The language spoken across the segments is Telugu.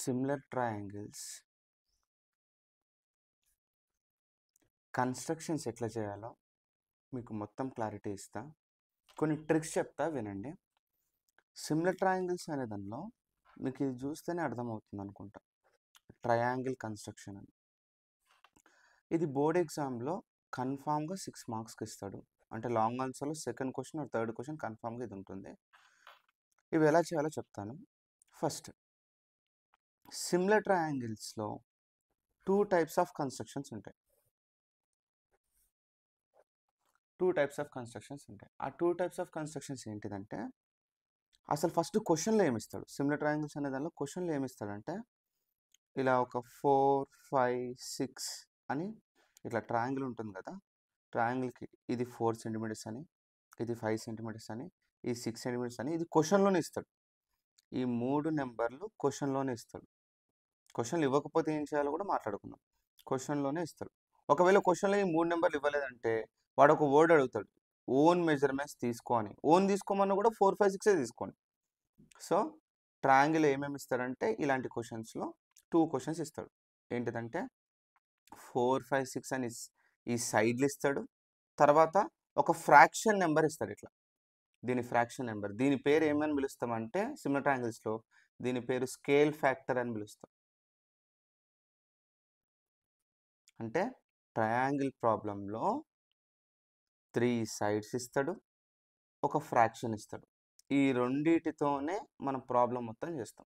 సిమిలర్ ట్రయాంగిల్స్ కన్స్ట్రక్షన్స్ ఎట్లా చేయాలో మీకు మొత్తం క్లారిటీ ఇస్తా. కొన్ని ట్రిక్స్ చెప్తా వినండి. సిమిలర్ ట్రయాంగిల్స్ అనే దానిలో మీకు ఇది చూస్తేనే అర్థమవుతుంది అనుకుంటా. ట్రయాంగిల్ కన్స్ట్రక్షన్ అని ఇది బోర్డ్ ఎగ్జామ్లో కన్ఫామ్గా 6 మార్క్స్కి ఇస్తాడు. అంటే లాంగ్ ఆన్సర్లో second question or third question కన్ఫామ్గా ఇది ఉంటుంది. ఇవి ఎలా చేయాలో చెప్తాను. ఫస్ట్, సిమిలర్ ట్రయాంగిల్స్లో 2 టైప్స్ ఆఫ్ కన్స్ట్రక్షన్స్ ఉంటాయి. ఆ 2 టైప్స్ ఆఫ్ కన్స్ట్రక్షన్స్ ఏంటిదంటే, అసలు ఫస్ట్ క్వశ్చన్లో ఏమిస్తాడు, సిమిలర్ ట్రయాంగిల్స్ అనే దానిలో క్వశ్చన్లో ఏమిస్తాడంటే, ఇలా ఒక 4, 5, 6 అని ఇట్లా ట్రయాంగిల్ ఉంటుంది కదా, ట్రయాంగిల్కి ఇది 4 సెంటీమీటర్స్ అని, ఇది 5 సెంటీమీటర్స్ అని, ఇది 6 సెంటీమీటర్స్ అని, ఇది క్వశ్చన్లోనే ఇస్తాడు. ఈ 3 నెంబర్లు క్వశ్చన్లోనే ఇస్తాడు. క్వశ్చన్లు ఇవ్వకపోతే ఏం చేయాలో కూడా మాట్లాడుకుందాం. క్వశ్చన్లోనే ఇస్తాడు. ఒకవేళ క్వశ్చన్లో ఈ 3 నెంబర్లు ఇవ్వలేదంటే వాడు ఒక వర్డ్ అడుగుతాడు, ఓన్ మెజర్మెంట్స్ తీసుకో అని. ఓన్ తీసుకోమన్నా కూడా 4, 5, 6 తీసుకోండి. సో ట్రయాంగిల్ ఏమేమి ఇస్తాడంటే, ఇలాంటి క్వశ్చన్స్లో 2 క్వశ్చన్స్ ఇస్తాడు. ఏంటిదంటే 4, 5, 6 అని ఈ సైడ్లు ఇస్తాడు. తర్వాత ఒక ఫ్రాక్షన్ నెంబర్ ఇస్తాడు. ఇట్లా దీని ఫ్రాక్షన్ నెంబర్, దీని పేరు ఏమని పిలుస్తామంటే సిమిలర్ ట్రయాంగిల్స్లో దీని పేరు స్కేల్ ఫ్యాక్టర్ అని పిలుస్తాం. అంటే ట్రయాంగిల్ ప్రాబ్లంలో 3 సైడ్స్ ఇస్తాడు, ఒక ఫ్రాక్షన్ ఇస్తాడు. ఈ రెండిటితోనే మనం ప్రాబ్లం మొత్తం చేస్తాం,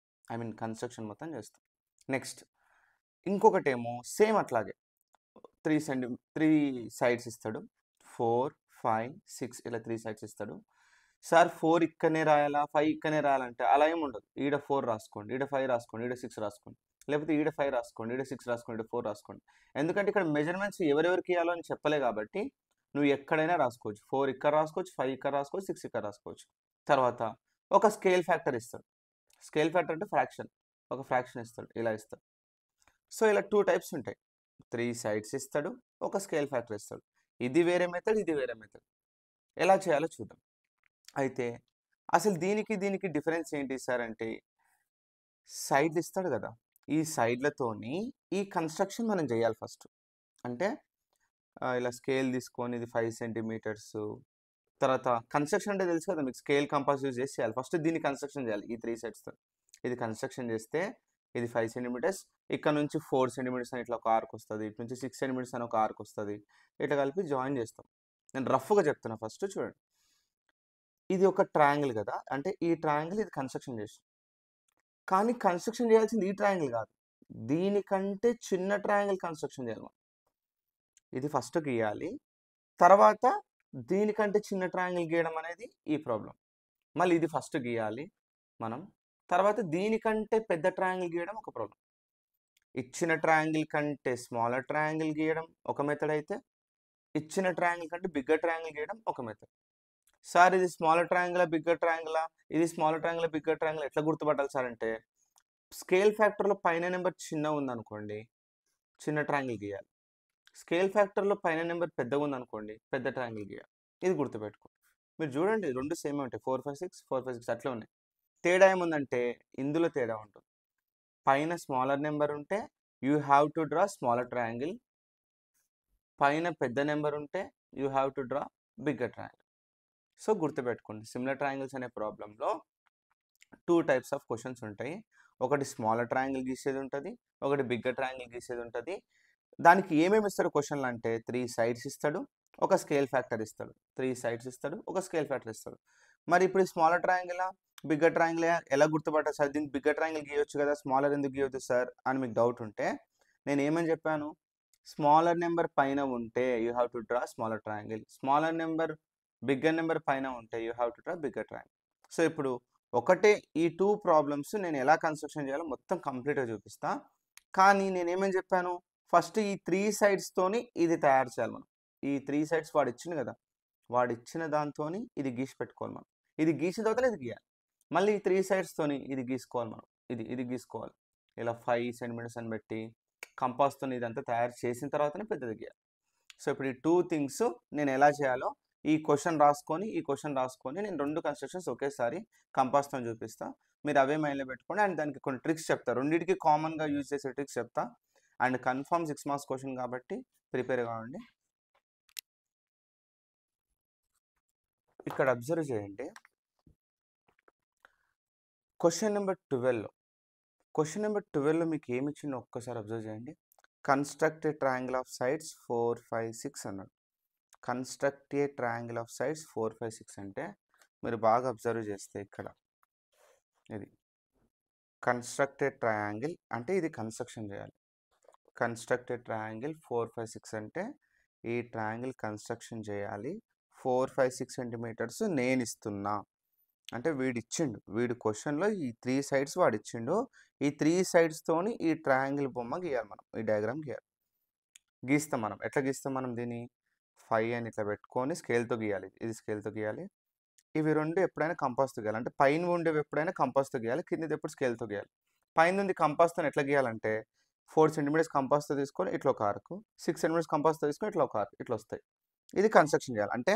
కన్స్ట్రక్షన్ మొత్తం చేస్తాం. నెక్స్ట్ ఇంకొకటేమో సేమ్ అట్లాగే 3 సైడ్స్ ఇస్తాడు. 4, 5, 6 ఇలా 3 సైడ్స్ ఇస్తాడు. సార్ 4 ఇక్కడనే రాయాలా, 5 ఇక్కడనే రాయాలంటే అలా ఏమి ఉండదు. ఈడ 4 రాసుకోండి, ఈడ 5 రాసుకోండి, ఈడ 6 రాసుకోండి, లేకపోతే ఈడ 5 రాసుకోండి, ఈడ 6 రాసుకోండి, ఈడ 4 రాసుకోండి. ఎందుకంటే ఇక్కడ మెజర్మెంట్స్ ఎవరెవరికి ఇవ్వాలో అని చెప్పలే కాబట్టి నువ్వు ఎక్కడైనా రాసుకోవచ్చు. 4 ఇక్కడ రాసుకోవచ్చు, 5 ఇక్కడ రాసుకోవచ్చు, 6 ఇక్కడ రాసుకోవచ్చు. తర్వాత ఒక స్కేల్ ఫ్యాక్టర్ ఇస్తాడు. స్కేల్ ఫ్యాక్టర్ అంటే ఫ్రాక్షన్, ఒక ఫ్రాక్షన్ ఇస్తాడు, ఇలా ఇస్తాడు. సో ఇలా 2 టైప్స్ ఉంటాయి. 3 సైడ్స్ ఇస్తాడు, ఒక స్కేల్ ఫ్యాక్టర్ ఇస్తాడు. ఇది వేరే మెథడ్, ఇది వేరే మెథడ్. ఎలా చేయాలో చూద్దాం. అయితే అసలు దీనికి డిఫరెన్స్ ఏంటి సార్ అంటే, సైడ్లు ఇస్తాడు కదా, ఈ సైడ్లతోని ఈ కన్స్ట్రక్షన్ మనం చేయాలి ఫస్ట్. అంటే ఇలా స్కేల్ తీసుకొని ఇది 5 సెంటీమీటర్స్, తర్వాత కన్స్ట్రక్షన్ అంటే తెలుసు కదా మీకు, స్కేల్ కంపాస్ యూజ్ చేసి చేయాలి. ఫస్ట్ దీన్ని కన్స్ట్రక్షన్ చేయాలి. ఈ 3 సైడ్స్తో ఇది కన్స్ట్రక్షన్ చేస్తే ఇది 5 సెంటీమీటర్స్, ఇక్కడ నుంచి 4 సెంటీమీటర్స్ అని ఇట్లా ఒక ఆర్క్ వస్తుంది, ఇటు నుంచి 6 సెంటీమీటర్స్ అని ఒక ఆర్క్ వస్తుంది. ఇట్లా కలిపి జాయిన్ చేస్తాం. నేను రఫ్గా చెప్తున్నా, ఫస్ట్ చూడండి. ఇది ఒక ట్రయాంగిల్ కదా, అంటే ఈ ట్రయాంగిల్ ఇది కన్స్ట్రక్షన్ చేసి, కానీ కన్స్ట్రక్షన్ చేయాల్సింది ఈ ట్రయాంగిల్ కాదు, దీనికంటే చిన్న ట్రయాంగిల్ కన్స్ట్రక్షన్ చేయాలి మనం. ఇది ఫస్ట్ గీయాలి, తర్వాత దీనికంటే చిన్న ట్రయాంగిల్ గీయడం అనేది ఈ ప్రాబ్లం. మళ్ళీ ఇది ఫస్ట్ గీయాలి మనం, తర్వాత దీనికంటే పెద్ద ట్రయాంగిల్ గీయడం ఒక ప్రాబ్లం. ఇచ్చిన ట్రయాంగిల్ కంటే స్మాలర్ ట్రయాంగిల్ గీయడం ఒక మెథడ్ అయితే, ఇచ్చిన ట్రయాంగిల్ కంటే బిగ్గర్ ట్రయాంగిల్ గీయడం ఒక మెథడ్. సార్ ఇది స్మాలర్ ట్రయాంగిల్, బిగ్గర్ ట్రయాంగిల్, ఇది స్మాలర్ ట్రయాంగిల్, బిగ్గర్ ట్రయాంగిల్ ఎట్లా గుర్తుపట్టాలి సార్ అంటే, స్కేల్ ఫ్యాక్టర్లో పైన నెంబర్ చిన్న ఉందనుకోండి, చిన్న ట్రయాంగిల్ గీయాలి. స్కేల్ ఫ్యాక్టర్లో పైన నెంబర్ పెద్దగా ఉందనుకోండి, పెద్ద ట్రయాంగిల్ గీయాలి. ఇది గుర్తుపెట్టుకోండి. మీరు చూడండి, రెండు సేమ్ ఉంటాయి. 4, 5, 6, 4, 5, 6 అట్లా ఉన్నాయి. తేడా ఏముందంటే ఇందులో తేడా ఉంటుంది. పైన స్మాలర్ నెంబర్ ఉంటే you have to draw smaller triangle, పైన పెద్ద నెంబర్ ఉంటే you have to draw bigger triangle. So గుర్తుపెట్టుకోండి, సిమిలర్ ట్రయాంగిల్స్ అనే ప్రాబ్లంలో 2 టైప్స్ ఆఫ్ క్వశ్చన్స్ ఉంటాయి. ఒకటి స్మాలర్ ట్రయాంగిల్ గీసేది ఉంటుంది, ఒకటి బిగ్గర్ ట్రయాంగిల్ గీసేది ఉంటుంది. దానికి ఏమేమి ఇస్తాడు క్వశ్చన్లు అంటే, 3 సైడ్స్ ఇస్తాడు, ఒక స్కేల్ ఫ్యాక్టర్ ఇస్తాడు. 3 సైడ్స్ ఇస్తాడు, ఒక స్కేల్ ఫ్యాక్టర్ ఇస్తాడు. మరి ఇప్పుడు స్మాలర్ ట్రయాంగిల్, బిగ్గర్ ట్రయాంగిల్ ఎలా గుర్తుపట్టాలి సార్, దీనికి బిగ్గర్ ట్రయాంగిల్ గీయొచ్చు కదా, స్మాలర్ ఎందుకు గీయొద్దు సార్ అని మీకు డౌట్ ఉంటే, నేను ఏమని చెప్పాను, స్మాలర్ నెంబర్ పైన ఉంటే you have to draw smaller triangle, smaller number bigger number పైన ఉంటే you have to draw bigger triangle. So ఇప్పుడు ఒకటే ఈ 2 ప్రాబ్లమ్స్ నేను ఎలా కన్స్ట్రక్షన్ చేయాలో మొత్తం కంప్లీట్గా చూపిస్తా. కానీ నేనేమని చెప్పాను, ఫస్ట్ ఈ 3 సైడ్స్తోని ఇది తయారు చేయాలి మనం. ఈ 3 సైడ్స్ వాడు ఇచ్చింది కదా, వాడు ఇచ్చిన దాంతో ఇది గీసి పెట్టుకోవాలి మనం. ఇది గీసిన తర్వాత ఇది గీయాలి. మళ్ళీ ఈ 3 సైడ్స్తోని ఇది గీసుకోవాలి మనం, ఇది గీసుకోవాలి. ఇలా 5 సెంటీమీటర్స్ అని పెట్టి కంపాస్తో ఇదంతా తయారు చేసిన తర్వాతనే పెద్దది గీయాలి. సో ఇప్పుడు ఈ 2 థింగ్స్ నేను ఎలా చేయాలో ఈ క్వశ్చన్ రాసుకొని నేను 2 కన్స్ట్రక్షన్స్ ఒకేసారి కంపాస్‌తో చూపిస్తా. మీరు అవే మైండ్‌లో పెట్టుకోండి. అండ్ దానికి కొన్ని ట్రిక్స్ చెప్తా. రెండిటికి కామన్‌గా యూజ్ చేసే ట్రిక్స్ చెప్తా. అండ్ కన్ఫర్మ్ 6 మార్క్స్ క్వశ్చన్ కాబట్టి ప్రిపేర్ కావండి. ఇక్కడ అబ్జర్వ్ చేయండి. క్వశ్చన్ నెంబర్ 12లో మీకు ఏమి ఇచ్చిందో ఒక్కసారి అబ్జర్వ్ చేయండి. Construct a triangle of sides 4, 5, 6 అన్నాడు. Construct a triangle of sides 4, 5, 6 అంటే మీరు బాగా అబ్జర్వ్ చేస్తే ఇక్కడ ఇది కన్‌స్ట్రక్ట్ ఏ ట్రయాంగిల్ అంటే ఇది కన్‌స్ట్రక్షన్ చేయాలి. కన్‌స్ట్రక్ట్ ఏ ట్రయాంగిల్ 4, 5, 6 అంటే ఈ ట్రయాంగిల్ కన్‌స్ట్రక్షన్ చేయాలి. 4, 5, 6 సెంటీమీటర్స్ నేను ఇస్తున్నా. అంటే వీడిచ్చిండు. వీడి క్వశ్చన్‌లో ఈ 3 సైడ్స్ వాడిచ్చిండు. ఈ 3 సైడ్స్‌తోని ఈ ట్రయాంగిల్ బొమ్మ గీయాలి మనం. ఈ డయాగ్రామ్ గీయాలి. గీస్తాం మనం. ఎట్లా గీస్తాం మనం దీన్ని? 5 అని ఇట్లా పెట్టుకొని స్కేల్‌తో గీయాలి. ఇది స్కేల్‌తో గీయాలి. ఇవి 2 ఎప్పుడైనా కంపాస్‌తో గీయాలి. అంటే పైన ఉండేవి ఎప్పుడైనా కంపాస్‌తో గీయాలి. కిందది ఎప్పుడు స్కేల్‌తో గీయాలి. పైనుంది కంపాస్‌తోని ఎట్లా గీయాలంటే 4 సెంటీమీటర్స్ కంపాస్‌తో తీసుకొని ఇట్లా ఒక ఆర్క్, 6 సెంటీమీటర్స్ కంపాస్‌తో తీసుకొని ఇట్లా ఒక ఆర్క్ ఇట్లా వస్తాయి. ఇది కన్‌స్ట్రక్షన్ చేయాలి. అంటే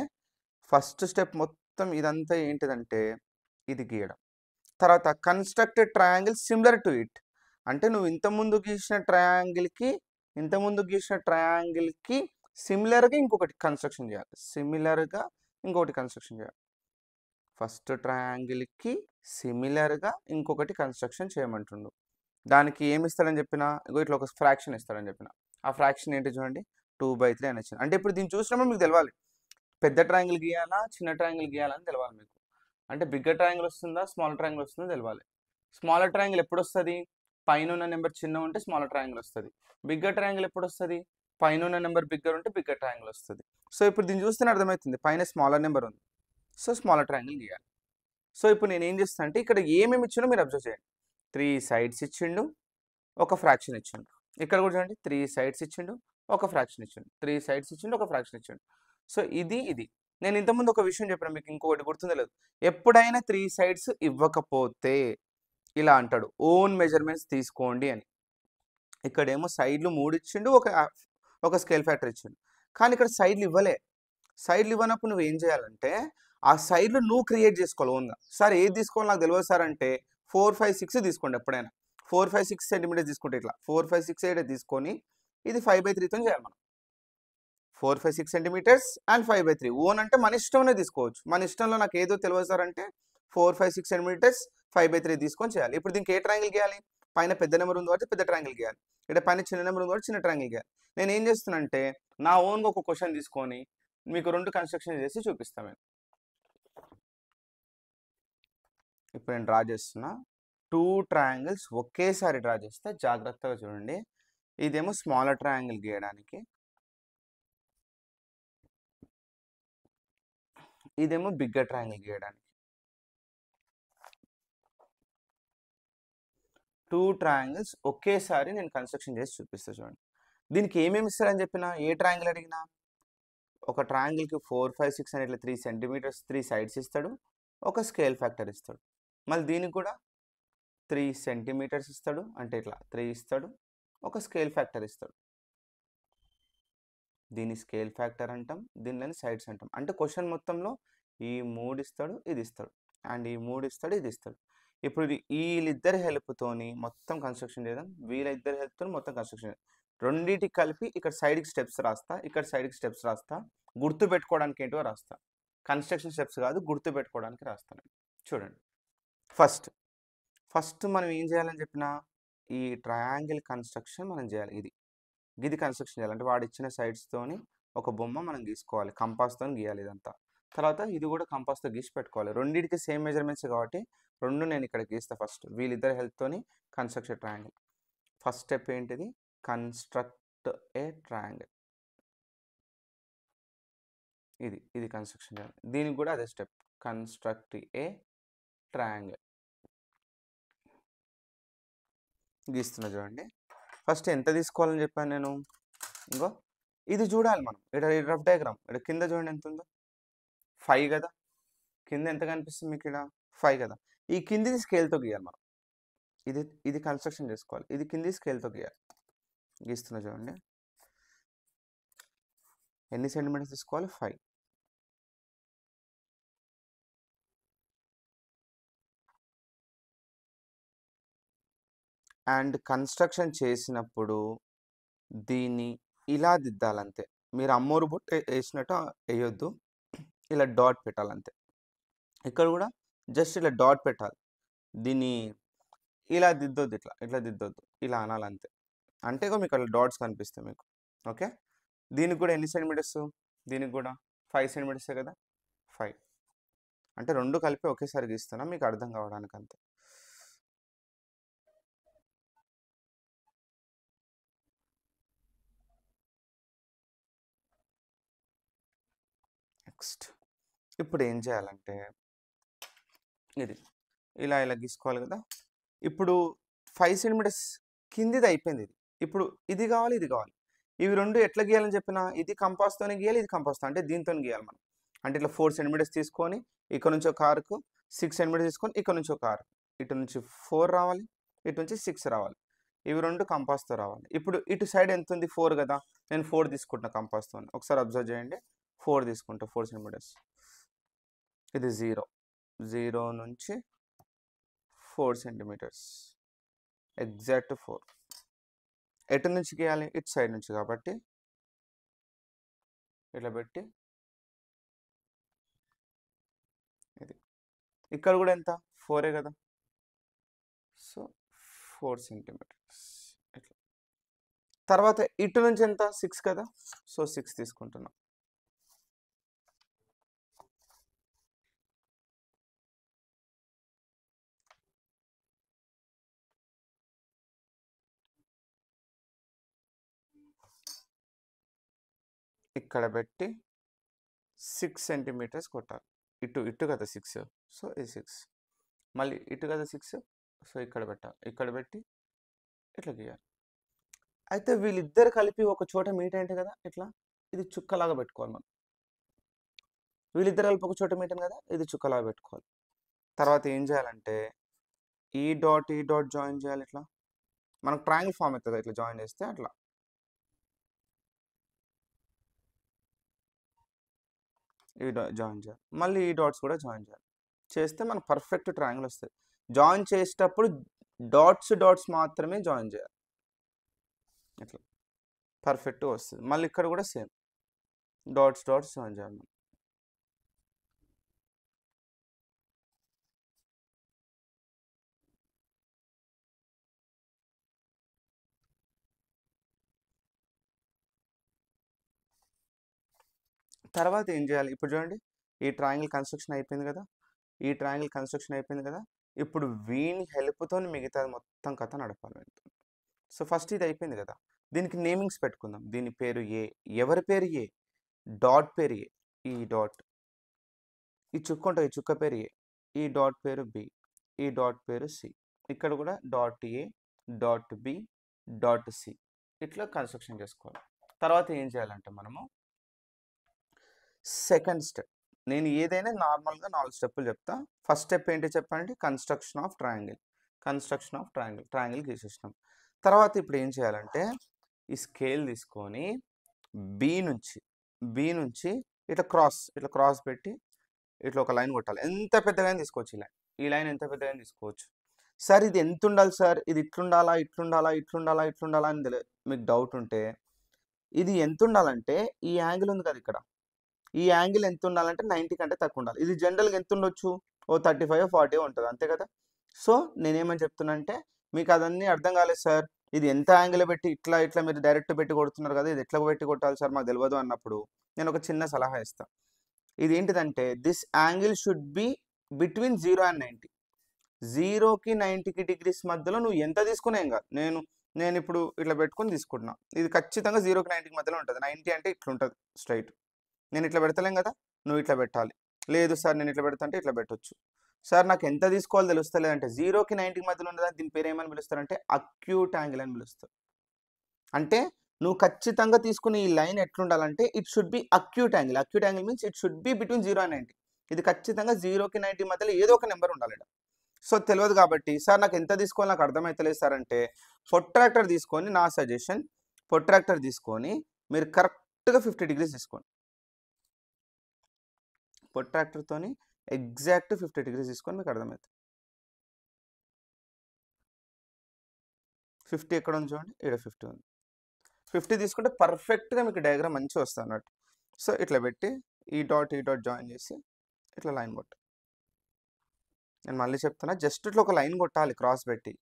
ఫస్ట్ స్టెప్ మొత్తం ఇదంతా ఏంటిదంటే ఇది గీయడం. తర్వాత constructed triangle similar to it. అంటే నువ్వు ఇంతకుముందు గీసిన ట్రయాంగిల్‌కి సిమిలర్‌గా ఇంకొకటి కన్‌స్ట్రక్షన్ చేయాలి. ఫస్ట్ ట్రయాంగిల్‌కి సిమిలర్‌గా ఇంకొకటి కన్‌స్ట్రక్షన్ చేయమంటుండు. దానికి ఏమి ఇస్తాడని చెప్పినా, ఇగో ఇట్లా ఒక ఫ్రాక్షన్ ఇస్తాడని చెప్పిన. ఆ ఫ్రాక్షన్ ఏంటి చూడండి 2/3 అని ఇచ్చిండు. అంటే ఇప్పుడు దీన్ని చూసినప్పుడు మీకు తెలవాలి. పెద్ద ట్రయాంగిల్ గీయాలా? చిన్న ట్రయాంగిల్ గీయాలా? అని తెలవాలి మీకు. అంటే బిగ్గర్ ట్రయాంగిల్ వస్తుందా? స్మాల్ ట్రయాంగిల్ వస్తుందో తెలవాలి. స్మాలర్ ట్రయాంగిల్ ఎప్పుడొస్తది? పైనున్న నెంబర్ చిన్నగా ఉంటే స్మాలర్ ట్రయాంగిల్ వస్తది. బిగ్గర్ ట్రయాంగిల్ ఎప్పుడొస్తది? పైనున్న నెంబర్ బిగ్గర్ ఉంటే బిగ్గర్ ట్రయాంగిల్ వస్తది. సో ఇప్పుడు దీన్ని చూస్తేనే అర్థమవుతుంది. పైన స్మాలర్ నెంబర్ ఉంది. సో స్మాలర్ ట్రయాంగిల్ గీయాలి. సో ఇప్పుడు నేను ఏం చేస్తాను అంటే ఇక్కడ ఏమేమి ఇచ్చిండో మీరు అబ్జర్వ్ చేయండి. 3 సైడ్స్ ఇచ్చిండు, ఒక ఫ్రాక్షన్ ఇచ్చిండు. ఇక్కడ కూడా చూడండి 3 సైడ్స్ ఇచ్చిండు, ఒక ఫ్రాక్షన్ ఇచ్చిండు. 3 సైడ్స్ ఇచ్చిండు, ఒక ఫ్రాక్షన్ ఇచ్చిండు. సో ఇది. నేను ఇంతకుముందు ఒక విషయం చెప్పాను మీకు ఇంకొకటి గుర్తుందో లేదు. ఎప్పుడైనా 3 సైడ్స్ ఇవ్వకపోతే ఇలా అంటాడు ఓన్ మెజర్మెంట్స్ తీసుకోండి అని. ఇక్కడేమో సైడ్లు 3 ఇచ్చిండు, ఒక స్కేల్ ఫ్యాక్టర్ ఇచ్చిండు. కానీ ఇక్కడ సైడ్లు ఇవ్వలే. సైడ్లు ఇవ్వనప్పుడు నువ్వు ఏం చేయాలంటే ఆ సైడ్లు నువ్వు క్రియేట్ చేసుకోవాలి ఓన్గా. సార్ ఏది తీసుకోవాలి నాకు తెలియదు సార్ అంటే 4, 5, 6 తీసుకోండి ఎప్పుడైనా. 4, 5, 6 సెంటీమీటర్స్ తీసుకుంటే ఇట్లా 4, 5, 6 అయితే తీసుకొని ఇది 5/3తో చేయాలి మనం. 4, 5, 6 సెంటీమీటర్స్ అండ్ 5/3 ఓన్ అంటే మన ఇష్టంలో తీసుకోవచ్చు. మన ఇష్టంలో నాకు ఏదో తెలియదు సార్ అంటే 4, 5, 6 సెంటీమీటర్స్ 5/3 తీసుకొని చేయాలి. ఇప్పుడు దీనికి ఏ ట్రయాంగిల్ గీయాలి? పైన పెద్ద నెంబర్ ఉంది కాబట్టి పెద్ద ట్రయాంగిల్ గీయాలి. ఇక్కడ పైన చిన్న నెంబర్ ఉంది కాబట్టి చిన్న ట్రయాంగిల్ గీయాలి. నేను ఏం చేస్తున్నానంటే నా ఓన్గా ఒక క్వశ్చన్ తీసుకొని మీకు 2 కన్స్ట్రక్షన్ చేసి చూపిస్తాను. ఇప్పుడు నేను డ్రా చేస్తున్నా. 2 ట్రయాంగిల్స్ ఒకేసారి డ్రా చేస్తే జాగ్రత్తగా చూడండి. ఇదేమో స్మాలర్ ట్రయాంగిల్ గీయడానికి, ఇదేమో బిగ్గర్ ట్రయాంగిల్ గీయడానికి. 2 ట్రయాంగిల్స్ ఒకేసారి నేను కన్స్ట్రక్షన్ చేసి చూపిస్తా చూడండి. దీనికి ఏమేమి ఇస్తారని చెప్పినా, ఏ ట్రయాంగిల్ అడిగినా ఒక ట్రయాంగిల్కి 4, 5, 6 అని ఇట్లా 3 సెంటీమీటర్స్ 3 సైడ్స్ ఇస్తాడు, ఒక స్కేల్ ఫ్యాక్టర్ ఇస్తాడు. మళ్ళీ దీనికి కూడా 3 సెంటీమీటర్స్ ఇస్తాడు, అంటే ఇట్లా 3 ఇస్తాడు, ఒక స్కేల్ ఫ్యాక్టర్ ఇస్తాడు. దీన్ని స్కేల్ ఫ్యాక్టర్ అంటాం, దీనిలోని సైడ్స్ అంటాం. అంటే క్వశ్చన్ మొత్తంలో ఈ 3 ఇస్తాడు, ఇది ఇస్తాడు, అండ్ ఈ 3 ఇస్తాడు, ఇది ఇస్తాడు. ఇప్పుడు వీళ్ళిద్దరి హెల్ప్తోని మొత్తం కన్స్ట్రక్షన్ చేద్దాం. వీళ్ళిద్దరి హెల్ప్తో మొత్తం కన్స్ట్రక్షన్ చేద్దాం. రెండింటికి కలిపి ఇక్కడ సైడ్కి స్టెప్స్ రాస్తా, ఇక్కడ సైడ్కి స్టెప్స్ రాస్తా. గుర్తు పెట్టుకోవడానికి ఏంటో రాస్తా. కన్స్ట్రక్షన్ స్టెప్స్ కాదు, గుర్తు పెట్టుకోవడానికి రాస్తాను. చూడండి, ఫస్ట్ మనం ఏం చేయాలని చెప్పిన ఈ ట్రయాంగిల్ కన్స్ట్రక్షన్ మనం చేయాలి. ఇది కన్స్ట్రక్షన్ చేయాలి. అంటే వాడు ఇచ్చిన సైడ్స్తోని ఒక బొమ్మ మనం గీసుకోవాలి. కంపాస్తో గీయాలి ఇదంతా. తర్వాత ఇది కూడా కంపాస్తో గీసి పెట్టుకోవాలి. రెండింటికి సేమ్ మెజర్మెంట్స్ కాబట్టి 2 నేను ఇక్కడ గీస్తా. ఫస్ట్ వీళ్ళిద్దరి హెల్ప్తోని కన్స్ట్రక్షన్ ట్రయాంగిల్. ఫస్ట్ స్టెప్ ఏంటిది? Construct a triangle. ఇది కన్స్ట్రక్షన్ చేయాలి. దీనికి కూడా అదే స్టెప్, కన్స్ట్రక్ట్ ఏ ట్రయాంగిల్. గీస్తున్నా చూడండి. ఫస్ట్ ఎంత తీసుకోవాలని చెప్పాను నేను? ఇంకో ఇది చూడాలి మనం. ఇక్కడ రఫ్ డయాగ్రామ్ ఇక్కడ కింద చూడండి ఎంత ఉందో, 5 కదా. కింద ఎంత కనిపిస్తుంది మీకు? ఇక్కడ 5 కదా. ఈ కిందిది స్కేల్తో గీయాలి మనం. ఇది కన్స్ట్రక్షన్ చేసుకోవాలి. ఇది కింది స్కేల్తో గీయాలి. గీస్తున్నా చూడండి. ఎన్ని సెంటీమీటర్స్ తీసుకోవాలి? 5. అండ్ కన్స్ట్రక్షన్ చేసినప్పుడు దీన్ని ఇలా దిద్దాలంతే. మీరు అమ్మోరు బుట్ట వేసినట్టు వేయొద్దు. ఇలా డాట్ పెట్టాలంతే. ఇక్కడ కూడా జస్ట్ ఇలా డాట్ పెట్టాలి. దీన్ని ఇలా దిద్దొద్దు, ఇట్లా దిద్దొద్దు, ఇలా అనాలంతే. అంటే మీకు అలా డాట్స్ కనిపిస్తాయి మీకు. ఓకే, దీనికి కూడా ఎన్ని సెంటీమీటర్స్? దీనికి కూడా 5 సెంటీమీటర్సే కదా, 5. అంటే రెండు కలిపి ఒకేసారి గీస్తున్నా మీకు అర్థం కావడానికి అంతే. నెక్స్ట్ ఇప్పుడు ఏం చేయాలంటే ఇది ఇలా గీసుకోవాలి కదా. ఇప్పుడు 5 సెంటీమీటర్స్ కిందిది అయిపోయింది. ఇప్పుడు ఇది కావాలి, ఇది కావాలి. ఇవి రెండు ఎట్లా గీయాలని చెప్పినా, ఇది కంపాస్తోనే గీయాలి, ఇది కంపాస్తో అంటే దీంతో గీయాలి మనం. అంటే ఇట్లా 4 సెంటీమీటర్స్ తీసుకొని ఇక్కడ నుంచి ఒక ఆర్కు, 6 సెంటీమీటర్స్ తీసుకొని ఇక్కడ నుంచి ఒక ఆర్క్, ఇటు నుంచి 4 రావాలి, ఇటు నుంచి 6 రావాలి. ఇవి రెండు కంపాస్తో రావాలి. ఇప్పుడు ఇటు సైడ్ ఎంత ఉంది? 4 కదా. నేను 4 తీసుకుంటున్నా కంపాస్తో. ఒకసారి అబ్జర్వ్ చేయండి. 4 తీసుకుంటా, 4 సెంటీమీటర్స్. ఇది 0 నుంచి 4 సెంటీమీటర్స్, ఎగ్జాక్ట్ 4. ఎటు నుంచి గీయాలి? ఇటు సైడ్ నుంచి కాబట్టి ఇట్లా పెట్టి ఇది ఇక్కడ కూడా ఎంత? 4 కదా. సో 4 సెంటీమీటర్స్ ఇట్లా. తర్వాత ఇటు నుంచి ఎంత? 6 కదా. సో 6 తీసుకుంటున్నాం. ఇక్కడ పెట్టి 6 సెంటీమీటర్స్ కొట్టాలి. ఇటు కదా 6, సో ఇది 6. మళ్ళీ ఇటు కదా 6, సో ఇక్కడ పెట్టాలి. ఇక్కడ పెట్టి ఇట్లా గీయాలి. అయితే వీళ్ళిద్దరు కలిపి ఒక చోట మీట్ అంటే కదా ఇట్లా, ఇది చుక్కలాగా పెట్టుకోవాలి మనం. వీళ్ళిద్దరు కలిపి ఒక చోట మీట్ అని కదా, ఇది చుక్కలాగా పెట్టుకోవాలి. తర్వాత ఏం చేయాలంటే ఈ డాట్ జాయిన్ చేయాలి. ఇట్లా మనకు ట్రయాంగిల్ ఫామ్ అవుతుంది. ఇట్లా జాయిన్ చేస్తే అట్లా ఈ జాయిన్ చేయాలి. మళ్ళీ ఈ డాట్స్ కూడా జాయిన్ చేయాలి. చేస్తే మనకు పర్ఫెక్ట్ ట్రయాంగిల్ వస్తుంది. జాయిన్ చేసేటప్పుడు డాట్స్ మాత్రమే జాయిన్ చేయాలి. ఇట్లా పర్ఫెక్ట్ వస్తుంది. మళ్ళీ ఇక్కడ కూడా సేమ్ డాట్స్ జాయిన్ చేయాలి. తర్వాత ఏం చేయాలి? ఇప్పుడు చూడండి, ఈ ట్రయాంగిల్ కన్స్ట్రక్షన్ అయిపోయింది కదా. ఇప్పుడు వీని హెల్ప్తో మిగతాది మొత్తం కథ నడపాలి. సో ఫస్ట్ ఇది అయిపోయింది కదా, దీనికి నేమింగ్స్ పెట్టుకుందాం. దీని పేరు ఏ, ఎవరి పేరు ఏ, డాట్ పేరు ఏ, ఈ డాట్, ఈ చుక్క ఉంటుంది, ఈ చుక్క పేరు ఏ, ఈ డాట్ పేరు బి, ఈ డాట్ పేరు సి. ఇక్కడ కూడా dot A, dot B, dot C, ఇట్లా కన్స్ట్రక్షన్ చేసుకోవాలి. తర్వాత ఏం చేయాలంటే మనము సెకండ్ స్టెప్, నేను ఏదైనా నార్మల్గా 4 స్టెప్పులు చెప్తా. ఫస్ట్ స్టెప్ ఏంటి చెప్పండి? కన్స్ట్రక్షన్ ఆఫ్ ట్రయాంగిల్ గీసేసినాం. తర్వాత ఇప్పుడు ఏం చేయాలంటే ఈ స్కేల్ తీసుకొని బి నుంచి ఇట్లా క్రాస్ పెట్టి ఇట్లా ఒక లైన్ కొట్టాలి. ఎంత పెద్దగా తీసుకోవచ్చు ఈ లైన్ ఎంత పెద్దగా తీసుకోవచ్చు. సార్ ఇది ఎంత ఉండాలి సార్? ఇది ఇట్లుండాలా అని తెలియదు మీకు డౌట్ ఉంటే, ఇది ఎంత ఉండాలంటే ఈ యాంగిల్ ఉంది కదా ఇక్కడ, ఈ యాంగిల్ ఎంత ఉండాలంటే 90 కంటే తక్కువ ఉండాలి. ఇది జనరల్గా ఎంత ఉండొచ్చు? ఓ 35 40 ఉంటుంది అంతే కదా. సో నేనేమని చెప్తున్నా అంటే, మీకు అదన్నీ అర్థం కాలేదు సార్, ఇది ఎంత యాంగిల్ పెట్టి ఇట్లా మీరు డైరెక్ట్ పెట్టి కొడుతున్నారు కదా, ఇది ఎట్లా పెట్టి కొట్టాలి సార్ మాకు తెలియదు అన్నప్పుడు నేను ఒక చిన్న సలహా ఇస్తాను. ఇది ఏంటిదంటే this angle should be between 0 and 90. 0కి 90కి డిగ్రీస్ మధ్యలో నువ్వు ఎంత తీసుకున్నా ఏం కాదు. నేను ఇప్పుడు ఇట్లా పెట్టుకొని తీసుకుంటున్నా, ఇది ఖచ్చితంగా 0కి 90కి మధ్యలో ఉంటుంది. 90 అంటే ఇట్లుంటుంది స్ట్రైట్. నేను ఇట్లా పెడతలేం కదా, నువ్వు ఇట్లా పెట్టాలి. లేదు సార్ నేను ఇట్లా పెడతాంటే ఇట్లా పెట్టొచ్చు. సార్ నాకు ఎంత తీసుకోవాలో తెలుస్తలేదంటే 0కి 90కి మధ్యలో ఉండదా, దీని పేరు ఏమని పిలుస్తారంటే అక్యూట్ యాంగిల్ అని పిలుస్తారు. అంటే నువ్వు ఖచ్చితంగా తీసుకుని ఈ లైన్ ఎట్లుండాలంటే it should be acute angle means it should be between 0 and 90. ఇది ఖచ్చితంగా 0కి 90 మధ్యలో ఏదో ఒక నెంబర్ ఉండాలి. సో తెలియదు కాబట్టి సార్ నాకు ఎంత తీసుకోవాలి నాకు అర్థమవుతలేదు సార్ అంటే ప్రొట్రాక్టర్ తీసుకొని, నా సజెషన్ ప్రొట్రాక్టర్ తీసుకొని మీరు కరెక్ట్గా 50 degrees తీసుకోండి. ప్రొట్రాక్టర్తోని ఎగ్జాక్ట్ 50 degrees తీసుకొని మీకు అర్థమవుతుంది. 50 ఎక్కడ ఉంది చూడండి, ఇక్కడ 50 ఉంది. 50 తీసుకుంటే పర్ఫెక్ట్గా మీకు డయాగ్రామ్ మంచిగా వస్తుంది అన్నట్టు. సో ఇట్లా పెట్టి ఈ డాట్ జాయిన్ చేసి ఇట్లా లైన్ కొట్టు. నేను మళ్ళీ చెప్తున్నా, జస్ట్ ఇట్లా ఒక లైన్ కొట్టాలి క్రాస్ పెట్టి.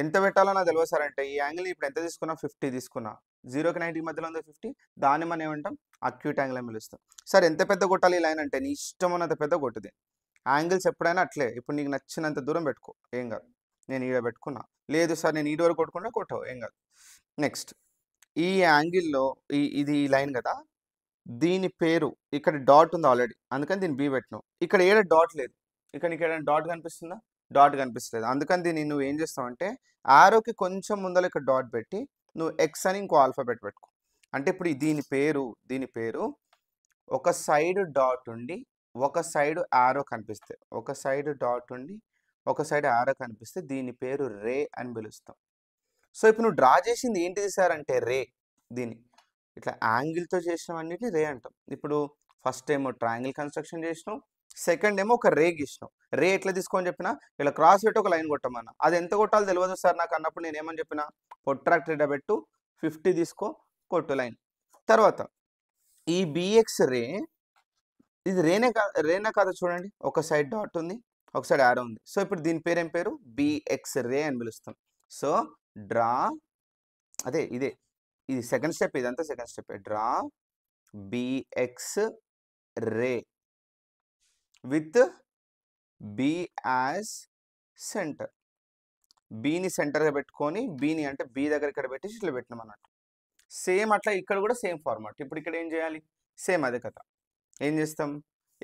ఎంత పెట్టాలో నాకు తెలియదు సార్ అంటే, ఈ యాంగిల్ ఇప్పుడు ఎంత తీసుకున్నా 50 తీసుకున్నా, 0కి 90కి మధ్యలో ఉంది 50, దాన్ని మనం ఏమంటాం అక్యూట్ యాంగిల్ అని పిలుస్తాం. సార్ ఎంత పెద్ద కొట్టాలి ఈ లైన్ అంటే, నీ ఇష్టం ఉన్నంత పెద్ద కొట్టుది. యాంగిల్స్ ఎప్పుడైనా అట్లే, ఇప్పుడు నీకు నచ్చినంత దూరం పెట్టుకో, ఏం కాదు. నేను ఈడ పెట్టుకున్నా, లేదు సార్ నేను ఈడ వరకు కొట్టుకుంటే కొట్టవు, ఏం కాదు. నెక్స్ట్ ఈ యాంగిల్లో ఇది ఈ లైన్ కదా, దీని పేరు ఇక్కడ డాట్ ఉంది ఆల్రెడీ, అందుకని దీన్ని బి పెట్టినావు. ఇక్కడ ఏడ డాట్ లేదు, ఇక్కడ నీకు ఏదైనా డాట్ కనిపిస్తుందా, డాట్ కనిపిస్తలేదు. అందుకని దీన్ని నువ్వు ఏం చేస్తావు అంటే, ఆరోకి కొంచెం ముందర ఇక్కడ డాట్ పెట్టి నువ్వు ఎక్స్ అని ఇంకో ఆల్ఫాబెట్ పెట్టుకో. అంటే ఇప్పుడు దీని పేరు ఒక సైడ్ డాట్ ఉండి ఒక సైడ్ ఆరో కనిపిస్తే, ఒక సైడ్ డాట్ ఉండి ఒక సైడ్ ఆరో కనిపిస్తే దీని పేరు రే అని పిలుస్తాం. సో ఇప్పుడు నువ్వు డ్రా చేసింది ఏంటిది సార్ అంటే రే. దీన్ని ఇట్లా యాంగిల్తో చేసినవన్నిటిని రే అంటాం. ఇప్పుడు ఫస్ట్ ఏమో ట్రయాంగిల్ కన్స్ట్రక్షన్ చేసినావు, సెకండ్ ఏమో ఒక రే గీసినావు. రే ఎట్లా తీసుకోని చెప్పినా, ఇలా క్రాస్ పెట్టి ఒక లైన్ కొట్టమన్నా, అది ఎంత కొట్టాలో తెలియదు సార్ నాకు అన్నప్పుడు నేను ఏమని చెప్పిన, ప్రొట్రాక్టర్ పెట్టు 50 తీసుకో కొట్టు లైన్. తర్వాత ఈ బిఎక్స్ రే, ఇది రేనే కాదు చూడండి, ఒక సైడ్ డాట్ ఉంది ఒక సైడ్ యారో ఉంది. సో ఇప్పుడు దీని పేరు ఏం పేరు, బిఎక్స్ రే అని పిలుస్తాం. సో డ్రా, అదే ఇది సెకండ్ స్టెప్, ఇదంతా second step. Draw BX ray with B as centre. బీని సెంటర్గా పెట్టుకొని, బీని అంటే బి దగ్గర ఇక్కడ పెట్టి ఇట్లా పెట్టినాం అన్నట్టు. సేమ్ అట్లా ఇక్కడ కూడా సేమ్ ఫార్మాట్. ఇప్పుడు ఇక్కడ ఏం చేయాలి, సేమ్ అదే కథ. ఏం చేస్తాం,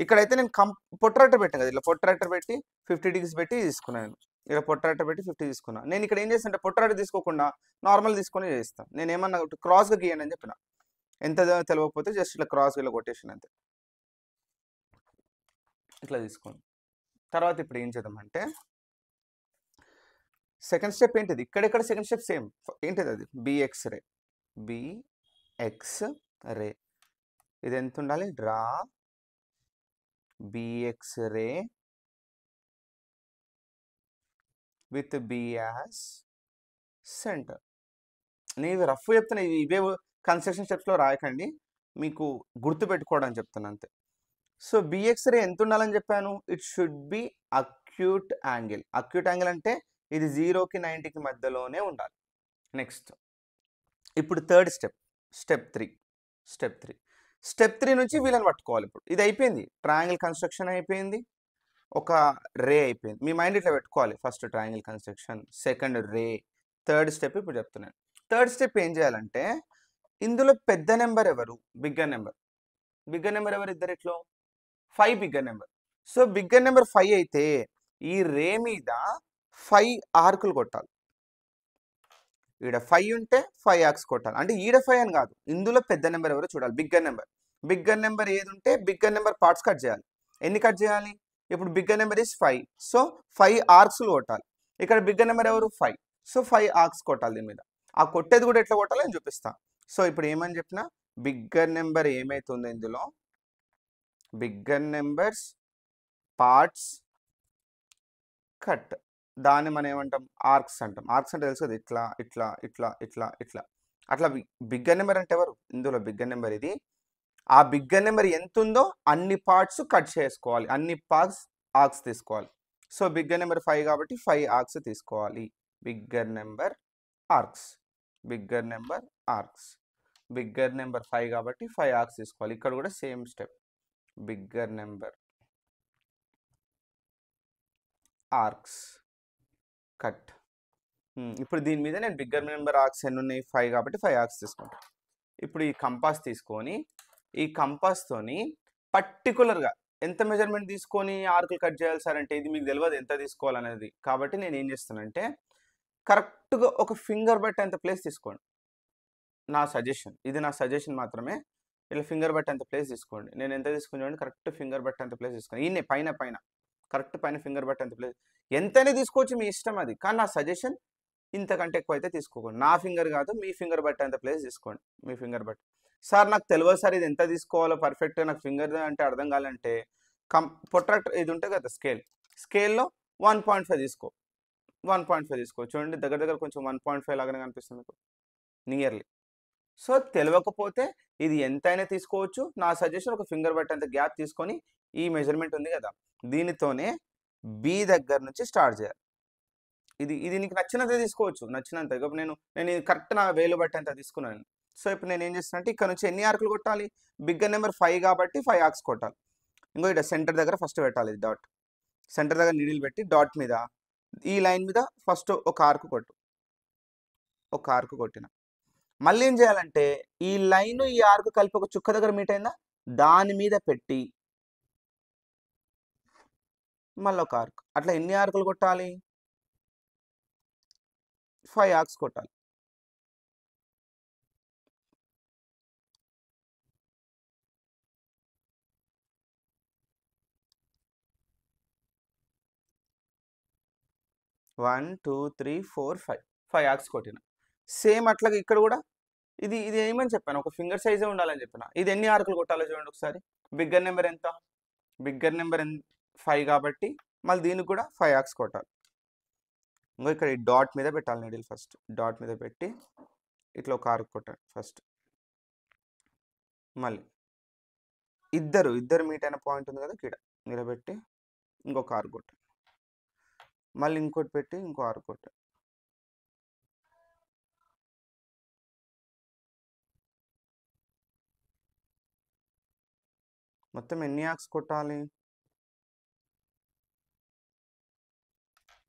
ఇక్కడైతే నేను ప్రొట్రాక్టర్ పెట్టాను కదా, ఇట్లా ప్రొట్రాక్టర్ పెట్టి 50 డిగ్రీస్ పెట్టి తీసుకున్నాను. ఇక్కడ ప్రొట్రాక్టర్ పెట్టి 50 తీసుకున్నాను. నేను ఇక్కడ ఏం చేస్తాను అంటే, ప్రొట్రాక్టర్ తీసుకోకుండా నార్మల్ తీసుకొని చేస్తాను. నేను ఏమన్నా క్రాస్గా గీయండి అని చెప్పిన, ఎంత తెలియకపోతే జస్ట్ ఇట్లా క్రాస్ ఇలా కొట్టేసాను అంతే, ఇట్లా తీసుకోండి. తర్వాత ఇప్పుడు ఏం చేద్దామంటే, సెకండ్ స్టెప్ ఏంటిది, ఇక్కడెక్కడ సెకండ్ స్టెప్ సేమ్ ఏంటిది, అది బిఎక్స్ రే. బిఎక్స్ రే ఇది ఎంత ఉండాలి, draw BX ray with B as centre. నేను రఫ్ చెప్తున్నా, ఇవే కన్స్ట్రక్షన్ స్టెప్స్లో రాయకండి, మీకు గుర్తు పెట్టుకోవడానికి చెప్తున్నా అంతే. సో బిఎక్స్ రే ఎంత ఉండాలని చెప్పాను, it should be acute angle. Acute angle అంటే ఇది 0కి 90కి మధ్యలోనే ఉండాలి. నెక్స్ట్ ఇప్పుడు థర్డ్ స్టెప్, స్టెప్ త్రీ నుంచి వీళ్ళని పట్టుకోవాలి. ఇప్పుడు ఇది అయిపోయింది, ట్రయాంగిల్ కన్స్ట్రక్షన్ అయిపోయింది, ఒక రే అయిపోయింది. మీ మైండ్ ఇట్లా పెట్టుకోవాలి, ఫస్ట్ ట్రయాంగిల్ కన్స్ట్రక్షన్, సెకండ్ రే, థర్డ్ స్టెప్ ఇప్పుడు చెప్తున్నాను. థర్డ్ స్టెప్ ఏం చేయాలంటే, ఇందులో పెద్ద నెంబర్ ఎవరు, బిగ్గర్ నెంబర్ ఎవరు, ఇద్దరిట్లో 5 bigger number. So bigger number 5 అయితే ఈ రే మీద 5 ఆర్కులు కొట్టాలి. ఈడ 5 ఉంటే 5 ఆర్క్స్ కొట్టాలి. అంటే ఈడ 5 అని కాదు, ఇందులో పెద్ద నెంబర్ ఎవరో చూడాలి, బిగ్గర్ నెంబర్ ఏది ఉంటే బిగ్గర్ నెంబర్ పార్ట్స్ కట్ చేయాలి. ఎన్ని కట్ చేయాలి, ఇప్పుడు బిగ్గర్ నెంబర్ ఇస్ 5, సో 5 ఆర్క్స్లు కొట్టాలి. ఇక్కడ బిగ్గర్ నెంబర్ ఎవరు 5, సో 5 ఆర్క్స్ కొట్టాలి దీని మీద. ఆ కొట్టేది కూడా ఎట్లా కొట్టాలో నేను చూపిస్తాను. సో ఇప్పుడు ఏమని చెప్పినా, బిగ్గర్ నెంబర్ ఏమైతుందో ఇందులో, బిగ్గర్ నెంబర్స్ పార్ట్స్ కట్, దాన్ని మనం ఏమంటాం ఆర్క్స్ అంటాం. ఆర్క్స్ అంటే తెలుసు కదా, ఇట్లా ఇట్లా ఇట్లా ఇట్లా ఇట్లా అట్లా. బిగ్గర్ నెంబర్ అంటే ఎవరు, ఇందులో బిగ్గర్ నెంబర్ ఇది. ఆ బిగ్గర్ నెంబర్ ఎంత ఉందో అన్ని పార్ట్స్ కట్ చేసుకోవాలి, అన్ని పార్ట్స్ ఆర్క్స్ తీసుకోవాలి. సో బిగ్గర్ నెంబర్ 5 కాబట్టి 5 ఆర్క్స్ తీసుకోవాలి. Bigger number arcs, bigger number 5 కాబట్టి 5 ఆర్క్స్ తీసుకోవాలి. ఇక్కడ కూడా same step, bigger number arcs cut. ఇప్పుడు దీని మీద నేను బిగ్గర్ నెంబర్ ఆర్క్స్ ఎన్ని ఉన్నాయి, 5 కాబట్టి 5 ఆర్క్స్ తీసుకుంటాను. ఇప్పుడు ఈ కంపాస్ తీసుకొని, ఈ కంపాస్తోని పర్టికులర్గా ఎంత మెజర్మెంట్ తీసుకొని ఆర్కులు కట్ చేయాలి సార్ అంటే, ఇది మీకు తెలియదు ఎంత తీసుకోవాలనేది. కాబట్టి నేను ఏం చేస్తానంటే, కరెక్ట్గా ఒక ఫింగర్ బట్టేంత ప్లేస్ తీసుకోండి. నా సజెషన్, ఇది నా సజెషన్ మాత్రమే. ఇలా ఫింగర్ బట్టేంత ప్లేస్ తీసుకోండి. నేను ఎంత తీసుకుని కరెక్ట్ ఫింగర్ బట్టేంత ప్లేస్ తీసుకోండి. ఈయనే పైన కరెక్ట్ పైన ఫింగర్ బట్టేంత ప్లేస్, ఎంతైనా తీసుకోవచ్చు మీ ఇష్టం అది, కానీ నా సజెషన్ ఇంతకంటే ఎక్కువ అయితే తీసుకోకండి. నా ఫింగర్ కాదు, మీ ఫింగర్ బట్టేంత ప్లేస్ తీసుకోండి. మీ ఫింగర్ బట్టి, సార్ నాకు తెలియదు సార్ ఇది ఎంత తీసుకోవాలో పర్ఫెక్ట్గా, నాకు ఫింగర్ అంటే అర్థం కావాలంటే ప్రొట్రాక్టర్ ఇది ఉంటుంది కదా, స్కేల్లో 1.5 తీసుకో. 1.5 తీసుకోవచ్చు. చూడండి దగ్గర దగ్గర కొంచెం 1.5 లాగానే కనిపిస్తుంది మీకు నియర్లీ. సో తెలియకపోతే ఇది ఎంతైనా తీసుకోవచ్చు. నా సజెషన్ ఒక ఫింగర్ పట్టేంత గ్యాప్ తీసుకొని ఈ మెజర్మెంట్ ఉంది కదా, దీనితోనే బి దగ్గర నుంచి స్టార్ట్ చేయాలి. ఇది నీకు నచ్చినంత తీసుకోవచ్చు, నచ్చినంత. ఇక నేను ఇది కరెక్ట్ నా వేలు బట్టేంత తీసుకున్నాను. సో ఇప్పుడు నేను ఏం చేస్తున్నా అంటే ఇక్కడ నుంచి ఎన్ని ఆర్కులు కొట్టాలి, బిగ్గర్ నెంబర్ 5 కాబట్టి 5 ఆర్క్స్ కొట్టాలి. ఇంకో ఇక్కడ సెంటర్ దగ్గర ఫస్ట్ పెట్టాలి డాట్. సెంటర్ దగ్గర నీడిల్ పెట్టి డాట్ మీద ఈ లైన్ మీద ఫస్ట్ ఒక ఆర్క్ కొట్టు. ఒక ఆర్క్ కొట్టిన మళ్ళీ ఏం చేయాలంటే ఈ లైన్ ఈ ఆర్క్ కలిపి ఒక చుక్క దగ్గర మీట్ అయిందా, దాని మీద పెట్టి మళ్ళీ ఒక ఆర్క్. అట్లా ఎన్ని ఆర్కులు కొట్టాలి, 5 ఆర్క్స్ కొట్టాలి. One two three four five arcs కొట్టిన. సేమ్ అట్లాగే ఇక్కడ కూడా ఇది ఏమని చెప్పాను, ఒక ఫింగర్ సైజే ఉండాలని చెప్పిన. ఇది ఎన్ని ఆర్కులు కొట్టాలో చూడండి ఒకసారి. బిగ్గర్ నెంబర్ ఎంత, బిగ్గర్ నెంబర్ 5 కాబట్టి మళ్ళీ దీనికి కూడా 5 ఆర్క్స్ కొట్టాలి. ఇంకో ఇక్కడ ఈ డాట్ మీద పెట్టాలి నీడిల్. ఫస్ట్ డాట్ మీద పెట్టి ఇట్లా ఒక ఆర్క్ కొట్టాలి ఫస్ట్. మళ్ళీ ఇద్దరు మీట్ అయిన పాయింట్ ఉంది కదా, ఇక్కడ నిలబెట్టి ఇంకొక ఆర్క్ కొట్టాలి. మళ్ళీ ఇంకోటి పెట్టి ఇంకో ఆర్క్ కొట్టాలి. మొత్తం ఎన్ని ఆర్క్స్ కొట్టాలి,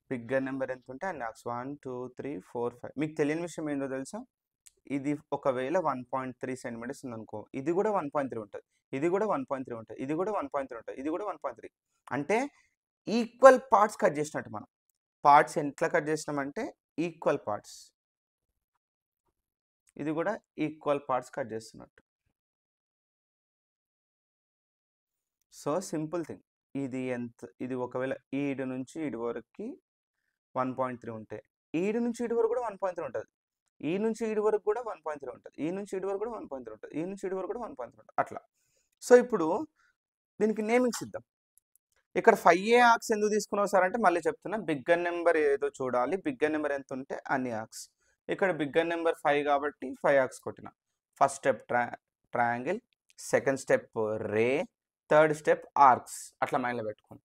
బిగ్గర్ నెంబర్ ఎంత ఉంటే అన్ని ఆర్క్స్. 1 2 3 4 5. మీకు తెలియని విషయం ఏంటో తెలుసా, ఇది ఒకవేళ 1.3 సెంటీమీటర్స్ ఉందనుకో, ఇది కూడా 1.3 ఉంటుంది, ఇది కూడా 1.3 ఉంటుంది, ఇది కూడా 1.3 ఉంటుంది, ఇది కూడా 1.3. అంటే ఈక్వల్ పార్ట్స్ కట్ చేసినట్టు. మనం పార్ట్స్ ఎట్లా కట్ చేసినామంటే ఈక్వల్ పార్ట్స్, ఇది కూడా ఈక్వల్ పార్ట్స్ కట్ చేస్తున్నట్టు. So simple thing. ఇది ఎంత, ఇది ఒకవేళ ఈడు నుంచి ఈడు వరకు 1.3 ఉంటే ఈడు నుంచి ఈడు వరకు కూడా 1.3 ఉంటుంది, ఈ నుంచి ఈడు వరకు కూడా 1.3 ఉంటుంది, ఈ నుంచి ఈడు వరకు కూడా 1.3 ఉంటుంది, ఈ నుంచి ఈడు వరకు కూడా 1.3 ఉంటుంది, అట్లా. సో ఇప్పుడు దీనికి నేమింగ్స్ ఇద్దాం. ఇక్కడ 5 ఆర్క్స్ ఎందుకు తీసుకున్నావు సార్ అంటే మళ్ళీ చెప్తున్నా, బిగ్గర్ నెంబర్ ఏదో చూడాలి, బిగ్గర్ నెంబర్ ఎంత ఉంటే అన్ని ఆర్క్స్. ఇక్కడ బిగ్గర్ నెంబర్ 5 కాబట్టి 5 ఆర్క్స్ కొట్టిన. First step triangle, second step ray, third step arcs. అట్లా మైండ్లో పెట్టుకోండి,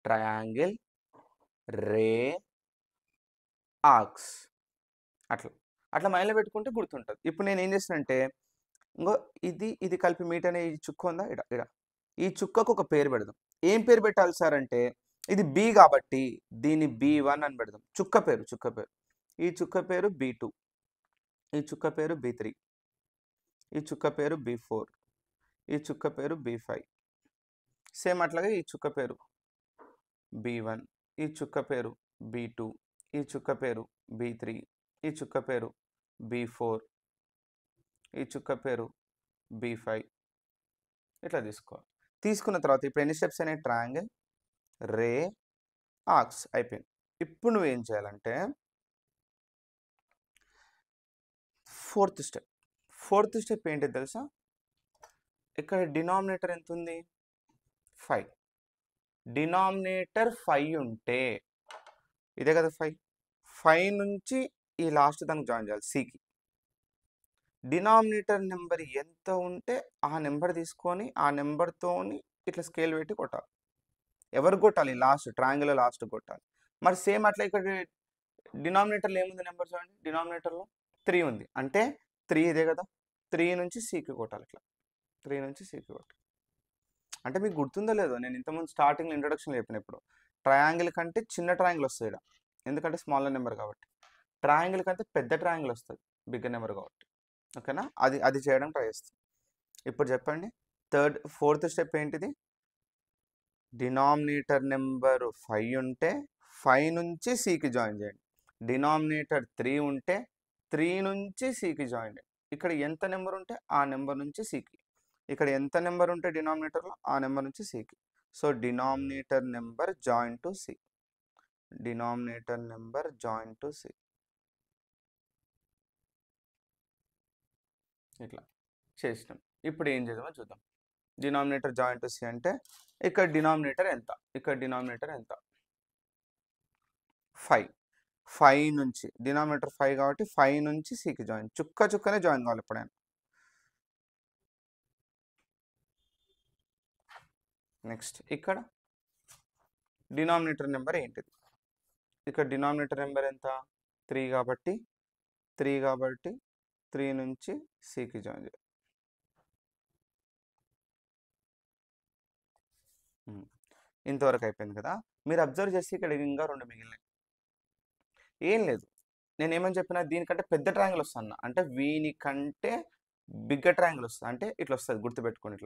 ట్రయాంగిల్, రే, ఆర్క్స్. అట్లా అట్లా మైండ్లో పెట్టుకుంటే గుర్తుంటుంది. ఇప్పుడు నేను ఏం చేస్తానంటే ఇంకో ఇది కలిపి మీట్ అనే ఈ చుక్క ఉందా, ఇడ ఈ చుక్కకు ఒక పేరు పెడదాం. ఏం పేరు పెట్టాలి సార్ అంటే, ఇది బి కాబట్టి దీన్ని B1 అని పెడదాం. చుక్క పేరు ఈ చుక్క పేరు B2, ఈ చుక్క పేరు B3, ఈ చుక్క పేరు B4, ఈ చుక్క పేరు B5. సేమ్ అట్లాగే ఈ చుక్క పేరు B1, ఈ చుక్క పేరు B2, ఈ చుక్క పేరు B3, ఈ చుక్క పేరు B4, ఈ చుక్క పేరు B5. ఇట్లా తీసుకోవాలి. తీసుకున్న తర్వాత ఇప్పుడు ఎన్ని స్టెప్స్ అయినాయి, ట్రయాంగిల్, రే, ఆర్క్స్ అయిపోయింది. ఇప్పుడు నువ్వేం చేయాలంటే ఫోర్త్ స్టెప్ ఏంటి తెలుసా, ఇక్కడ డినామినేటర్ ఎంత ఉంది, 5. డినామినేటర్ 5 ఉంటే ఇదే కదా 5 నుంచి ఈ లాస్ట్ దానికి జాయిన్ చేయాలి, సికి. డినామినేటర్ నెంబర్ ఎంత ఉంటే ఆ నెంబర్ తీసుకొని ఆ నెంబర్తోని ఇట్లా స్కేల్ పెట్టి కొట్టాలి. ఎవరు కొట్టాలి, లాస్ట్ ట్రయాంగిల్ లాస్ట్ కొట్టాలి. మరి సేమ్ అట్లా ఇక్కడ డినామినేటర్లో ఏముంది నెంబర్ చూడండి, డినామినేటర్లో 3 ఉంది అంటే 3 ఇదే కదా, 3 నుంచి సికి కొట్టాలి. ఇట్లా 3 నుంచి సికి కొట్టాలి. అంటే మీకు గుర్తుందో లేదో, నేను ఇంతకుముందు స్టార్టింగ్లో ఇంట్రొడక్షన్లో చెప్పినప్పుడు ట్రయాంగిల్ కంటే చిన్న ట్రయాంగిల్ వస్తుంది ఇక్కడ, ఎందుకంటే స్మాలర్ నెంబర్ కాబట్టి. ట్రయాంగిల్ కంటే పెద్ద ట్రయాంగిల్ వస్తుంది బిగ్గర్ నెంబర్ కాబట్టి. ఓకేనా, అది చేయడం ట్రై చేస్తాం. ఇప్పుడు చెప్పండి, ఫోర్త్ స్టెప్ ఏంటిది, డినామినేటర్ నెంబర్ 5 ఉంటే 5 నుంచి సికి జాయిన్ చేయండి. డినామినేటర్ 3 ఉంటే 3 నుంచి సికి జాయిన్ చేయండి. ఇక్కడ ఎంత నెంబర్ ఉంటే ఆ నెంబర్ నుంచి సికి, ఇక్కడ ఎంత నెంబర్ ఉంటే డినామినేటర్లో ఆ నెంబర్ నుంచి సికి. So denominator number join to C, denominator number join to C. ఇట్లా చేసినాం. ఇప్పుడు ఏం చేద్దామో చూద్దాం. డినామినేటర్ జాయిన్ టు సి అంటే ఇక్కడ డినామినేటర్ ఎంత, ఇక్కడ డినామినేటర్ ఎంత, 5. 5 నుంచి డినామినేటర్ 5 కాబట్టి 5 నుంచి సికి జాయిన్. చుక్కనే జాయిన్ కావాలి ఎప్పుడైనా. నెక్స్ట్ ఇక్కడ డినామినేటర్ నెంబర్ ఏంటిది? ఇక్కడ డినామినేటర్ నెంబర్ ఎంత? 3 కాబట్టి 3 నుంచి సికి జాయిన్ చేయాలి. ఇంతవరకు అయిపోయింది కదా. మీరు అబ్జర్వ్ చేసి ఇక్కడ ఇంకా 2 మిగిలినాయి. ఏం లేదు, నేనేమని చెప్పినా దీనికంటే పెద్ద ట్రయాంగిల్ వస్తుంది అంటే వీనికంటే బిగ్గర్ ట్రయాంగిల్ వస్తుంది. అంటే ఇట్లా వస్తుంది, గుర్తుపెట్టుకోండి.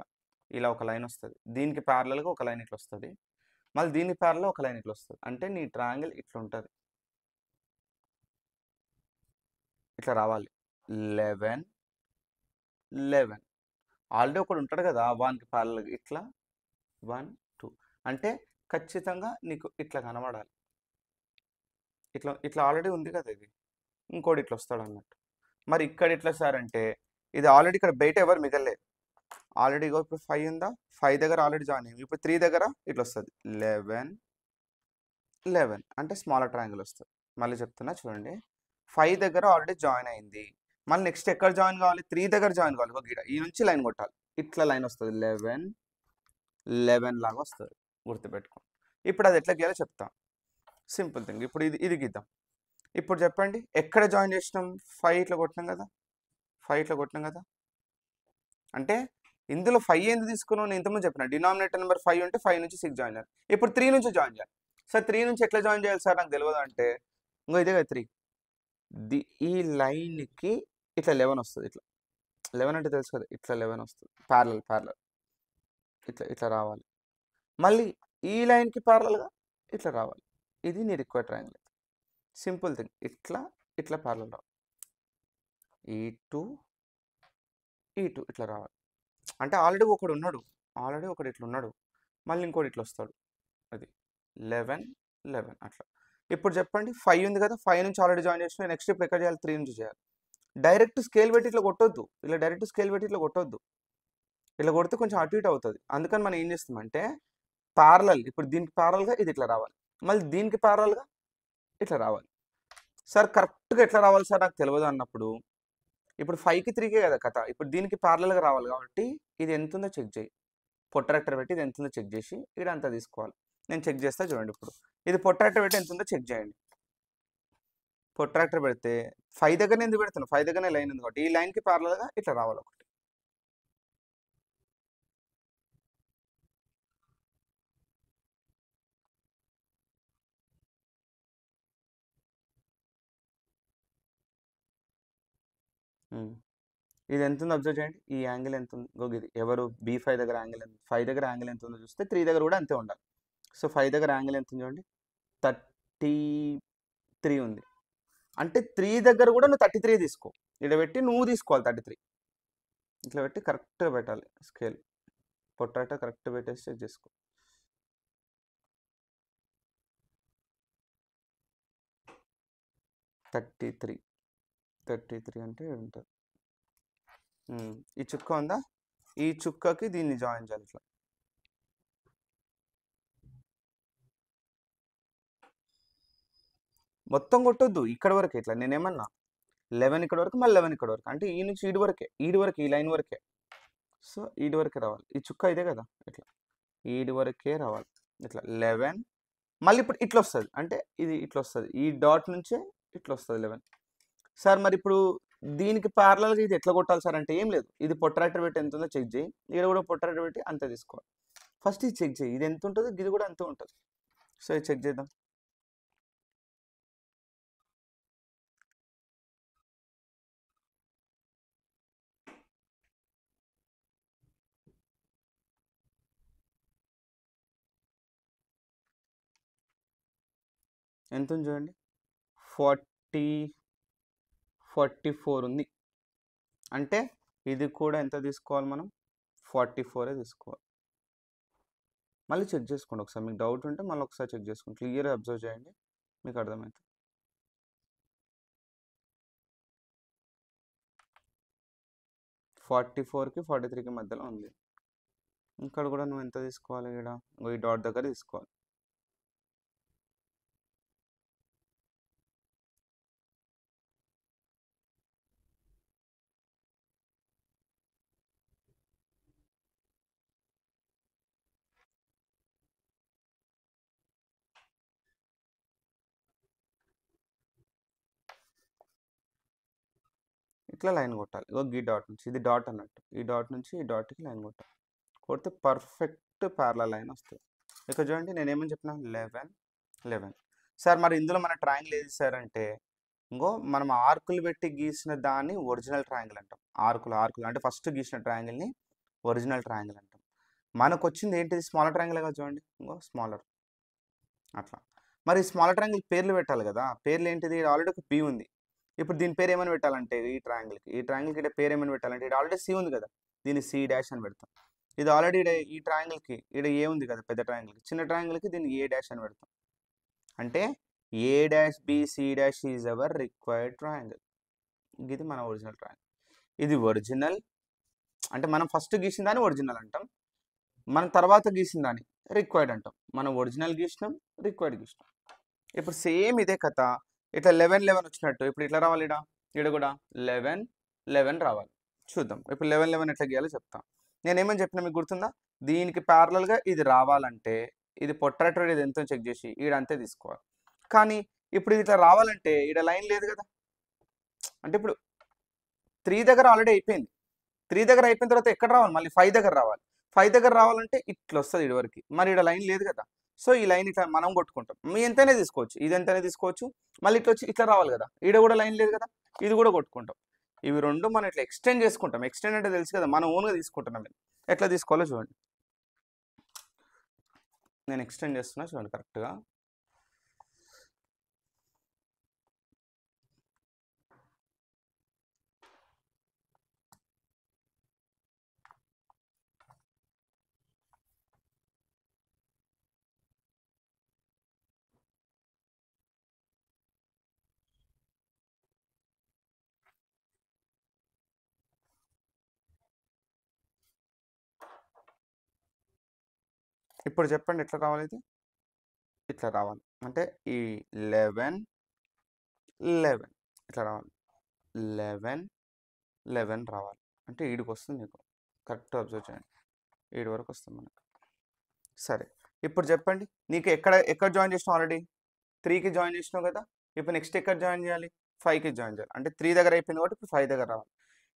ఇలా ఒక లైన్ వస్తుంది, దీనికి ప్యారలల్గా ఒక లైన్ ఇట్లా వస్తుంది, మళ్ళీ దీని ప్యారల్లో ఒక లైన్ ఇట్లా వస్తుంది. అంటే నీ ట్రయాంగిల్ ఇట్లా ఉంటుంది, ఇట్లా రావాలి. 11 11 ఆల్రెడీ ఒకడు ఉంటాడు కదా వానికి ప్యారలల్గా ఇట్లా 1 2 అంటే ఖచ్చితంగా నీకు ఇట్లా కనబడాలి. ఇట్లా ఆల్రెడీ ఉంది కదా ఇది, ఇంకోటి ఇట్లా వస్తాడు అన్నట్టు. మరి ఇక్కడ ఇట్లా సార్ అంటే ఇది ఆల్రెడీ ఇక్కడ బయట ఎవరు మిగలలేదు. ఆల్రెడీ ఇప్పుడు 5 ఉందా, 5 దగ్గర ఆల్రెడీ జాయిన్ అయ్యింది. ఇప్పుడు 3 దగ్గర ఇట్లా వస్తుంది 11 11 అంటే స్మాలర్ ట్రయాంగిల్ వస్తుంది. మళ్ళీ చెప్తున్నా చూడండి, 5 దగ్గర ఆల్రెడీ జాయిన్ అయింది. మళ్ళీ నెక్స్ట్ ఎక్కడ జాయిన్ కావాలి? 3 దగ్గర జాయిన్ కావాలి. ఒక గీడ ఈ నుంచి లైన్ కొట్టాలి, ఇట్లా లైన్ వస్తుంది 11 11 లాగా వస్తుంది, గుర్తుపెట్టుకో. ఇప్పుడు అది ఎట్లా గీయాలో చెప్తా, సింపుల్ థింగ్. ఇప్పుడు ఇది గీద్దాం. ఇప్పుడు చెప్పండి ఎక్కడ జాయిన్ చేసినాం? 5 ఇట్లా కొట్టినాం కదా, 5 ఇట్లా కొట్టినాం కదా. అంటే ఇందులో 5 ఎందుకు తీసుకున్నావు? నేను ఇంతకుముందు చెప్పిన డినామినేటర్ నెంబర్ 5 ఉంటే 5 నుంచి 6 జాయిన్ చేయాలి. ఇప్పుడు 3 నుంచి జాయిన్ చేయాలి. సార్ 3 నుంచి ఎట్లా జాయిన్ చేయాలి సార్, నాకు తెలియదు అంటే ఇంకో ఇదే కదా 3. ఈ లైన్కి ఇట్లా 11 వస్తుంది. ఇట్లా 11 అంటే తెలుసు కదా, ఇట్లా 11 వస్తుంది ప్యారలల్ ఇట్లా రావాలి. మళ్ళీ ఈ లైన్కి ప్యారలల్గా ఇట్లా రావాలి. ఇది నీ రిక్వైర్డ్ ట్రయాంగిల్. సింపుల్ థింగ్, ఇట్లా ప్యారలల్ రావాలి. ఈ టూ ఇట్లా రావాలి. అంటే ఆల్రెడీ ఒకడు ఇట్లా ఉన్నాడు, మళ్ళీ ఇంకోటి ఇట్లా వస్తాడు. అది 11 11 అట్లా. ఇప్పుడు చెప్పండి 5 ఉంది కదా, 5 నుంచి ఆల్రెడీ జాయిన్ చేసిన. నెక్స్ట్ ఇప్పుడు ఎక్కడ చేయాలి? 3 నుంచి చేయాలి. డైరెక్ట్ స్కేల్ పెట్టి ఇట్లా కొట్టొద్దు, ఇట్లా కొడితే కొంచెం అటు ఇటు అవుతుంది. అందుకని మనం ఏం చేస్తామంటే ప్యారలల్, ఇప్పుడు దీనికి ప్యారలల్గా ఇది ఇట్లా రావాలి, మళ్ళీ దీనికి ప్యారలల్గా ఇట్లా రావాలి. సార్ కరెక్ట్గా ఎట్లా రావాలి సార్ నాకు తెలియదు అన్నప్పుడు, ఇప్పుడు 5కి 3కే కదా కథ, ఇప్పుడు దీనికి ప్యారలల్గా రావాలి కాబట్టి ఇది ఎంత ఉందో చెక్ చేయి. పొట్రాక్టర్ పెట్టి ఇది ఎంత ఉందో చెక్ చేసి ఇక్కడ అంతా తీసుకోవాలి. నేను చెక్ చేస్తా చూడండి. ఇప్పుడు ఇది పొట్రాక్టర్ పెట్టి ఎంత ఉందో చెక్ చేయండి. పొట్రాక్టర్ పెడితే 5 దగ్గరనే ఎందుకు పెడతాను? 5 దగ్గరనే లైన్ ఉంది కాబట్టి ఈ లైన్కి ప్యారలల్గా ఇట్లా రావాలి ఒకటి. ఇది ఎంత ఉందో అబ్జర్వ్ చేయండి. ఈ యాంగిల్ ఎంత ఉంది? ఇది ఎవరు? B5 దగ్గర యాంగిల్ ఎంత? 5 దగ్గర యాంగిల్ ఎంత ఉందో చూస్తే 3 దగ్గర కూడా అంతే ఉండాలి. సో 5 దగ్గర యాంగిల్ ఎంత ఉంది చూడండి, 33 ఉంది. అంటే 3 దగ్గర కూడా నువ్వు 33 తీసుకో, ఇక్కడ పెట్టి నువ్వు తీసుకోవాలి 33. ఇట్లా పెట్టి కరెక్ట్గా పెట్టాలి స్కేల్. పొట్రాక్టర్ కరెక్ట్ పెట్టేసి చెక్ చేసుకో. 33 అంటే ఉంటుంది. ఈ చుక్క ఉందా, ఈ చుక్కకి దీన్ని జాయిన్ చేయాలి. ఇట్లా మొత్తం కొట్టొద్దు, ఇక్కడ వరకే. ఇట్లా నేనేమన్నా 11 ఇక్కడ వరకు, మళ్ళీ 11 ఇక్కడ వరకు, అంటే ఈ నుంచి ఈడు వరకే, ఈ లైన్ వరకే. సో ఈడు వరకే రావాలి. ఈ చుక్క ఇదే కదా, ఇట్లా ఈడు వరకే రావాలి. ఇట్లా 11 మళ్ళీ ఇప్పుడు ఇట్లా వస్తుంది, అంటే ఇది ఇట్లా వస్తుంది, ఈ డాట్ నుంచే ఇట్లా వస్తుంది 11. సార్ మరి ఇప్పుడు దీనికి ప్యారలల్గా ఇది ఎట్లా కొట్టాలి సార్ అంటే ఏం లేదు, ఇది పొట్రాక్టర్ పెట్టి ఎంత ఉందో చెక్ చేయి, ఇక్కడ కూడా పొట్రాక్టర్ పెట్టి అంతే తీసుకోవాలి. ఫస్ట్ ఇది చెక్ చేయి, ఇది ఎంత ఉంటుంది, ఇది కూడా అంతే ఉంటుంది. సో ఇది చెక్ చేద్దాం. ఎంత ఉంది చూడండి, 44 ఉంది. అంటే ఇది కూడా ఎంత తీసుకోవాలి మనం? 44 తీసుకోవాలి. మళ్ళీ చెక్ చేసుకోండి ఒకసారి, మీకు డౌట్ ఉంటే మళ్ళీ ఒకసారి చెక్ చేసుకోండి, క్లియర్గా అబ్జర్వ్ చేయండి, మీకు అర్థమవుతుంది. 44కి 43కి మధ్యలో ఉంది. ఇక్కడ కూడా నువ్వు ఎంత తీసుకోవాలి? ఇక్కడ ఈ డాట్ దగ్గర తీసుకోవాలి. ఇట్లా లైన్ కొట్టాలి. ఇగో ఈ డాట్ నుంచి ఇది డాట్ అన్నట్టు. ఈ డాట్ నుంచి ఈ డాట్‌కి లైన్ కొట్టాలి. కొడితే పర్ఫెక్ట్ ప్యారలల్ లైన్ వస్తది. ఇక్కడ చూడండి నేనేమని చెప్పినా 11, 11. సార్ మరి ఇందులో మన ట్రయాంగిల్ ఏది సార్ అంటే, ఇంగో మనం ఆర్కులు పెట్టి గీసిన దాన్ని ఒరిజినల్ ట్రయాంగిల్ అంటాం. ఆర్కులు అంటే ఫస్ట్ గీసిన ట్రయాంగిల్‌ని ఒరిజినల్ ట్రయాంగిల్ అంటాం. మనకొచ్చింది ఏంటిది స్మాలర్ ట్రయాంగిల్ కదా చూడండి. ఇంగో స్మాలర్ అట్లా. మరి స్మాలర్ ట్రయాంగిల్ పేర్లు పెట్టాలి కదా! పేర్లు ఏంటిది? ఆల్రెడీ ఒక పి ఉంది. ఇప్పుడు దీని పేరు ఏమని పెట్టాలంటే ఈ ట్రయాంగిల్‌కి ఈడ పేరు ఏమని పెట్టాలంటే ఈడ ఆల్రెడీ సి ఉంది కదా! దీన్ని సి డాష్ అని పెడతాం. ఇది ఆల్రెడీ ఈడ ఈ ట్రయాంగిల్‌కి ఈడ ఏ ఉంది కదా! పెద్ద ట్రయాంగిల్‌కి. చిన్న ట్రయాంగిల్‌కి దీన్ని ఏ డాష్ అని పెడతాం. అంటే A dash B C dash is our required triangle. ఇది మన ఒరిజినల్ ట్రయాంగిల్. ఇది ఒరిజినల్ అంటే మనం ఫస్ట్ గీసిన దాన్ని ఒరిజినల్ అంటాం. మనం తర్వాత గీసిన దాన్ని రిక్వైర్డ్ అంటాం. మనం ఒరిజినల్ గీసినాం, రిక్వైర్డ్ గీసినాం. ఇప్పుడు సేమ్ ఇదే కథ ఇట్లా 11, 11 వచ్చినట్టు ఇప్పుడు ఇట్లా రావాలి ఈడ కూడా 11, 11 రావాలి. చూద్దాం. ఇప్పుడు 11, 11 ఎట్లా గీయాలో చెప్తా. నేనేమని చెప్పినా మీకు గుర్తుందా? దీనికి ప్యారలల్‌గా ఇది రావాలంటే ఇది పొట్రాక్టర్ ఇది ఎంతో చెక్ చేసి ఈడ అంతే తీసుకోవాలి. కానీ ఇప్పుడు ఇది ఇట్లా రావాలంటే ఈడ లైన్ లేదు కదా! అంటే ఇప్పుడు 3 దగ్గర ఆల్రెడీ అయిపోయింది. 3 దగ్గర అయిపోయిన తర్వాత ఎక్కడ రావాలి? మళ్ళీ 5 దగ్గర రావాలి. 5 దగ్గర రావాలంటే ఇట్లొస్తది ఈడ వరకి. మరి ఈడ లైన్ లేదు కదా! సో, ఈ లైన్ ఇట్లా మనం కొట్టుకుంటాం. మీ ఎంతైనా తీసుకోవచ్చు. ఇది ఎంతైనా తీసుకోవచ్చు. మళ్ళీ ఇట్లొచ్చి ఇట్లా రావాలి కదా! ఈడ కూడా లైన్ లేదు కదా! ఇది కూడా కొట్టుకుంటాం. ఇవి 2 మనం ఇట్లా ఎక్స్టెండ్ చేసుకుంటాం. ఎక్స్టెండ్ అంటే తెలుసు కదా! మనం ఓన్‌గా తీసుకుంటున్నాం ఇది. ఎట్లా తీసుకోవాలో చూడండి. నేను ఎక్స్టెండ్ చేస్తున్నా చూడండి కరెక్ట్‌గా. ఇప్పుడు చెప్పండి ఎట్లా రావాలి ఇది? ఇట్లా రావాలి. అంటే ఈ 11, 11 ఇట్లా రావాలి. 11, 11 రావాలి. అంటే ఈడికొస్తుంది మీకు. కరెక్ట్‌గా అబ్జర్వ్ చేయండి. ఈడి వరకు వస్తుంది మనకు. సరే. ఇప్పుడు చెప్పండి. నీకు ఎక్కడ జాయిన్ చేసినావు ఆల్రెడీ? 3కి జాయిన్ చేసినావు కదా! ఇప్పుడు నెక్స్ట్ ఎక్కడ జాయిన్ చేయాలి? 5కి జాయిన్ చేయాలి. అంటే 3 దగ్గర అయిపోయింది కాబట్టి ఇప్పుడు 5 దగ్గర రావాలి.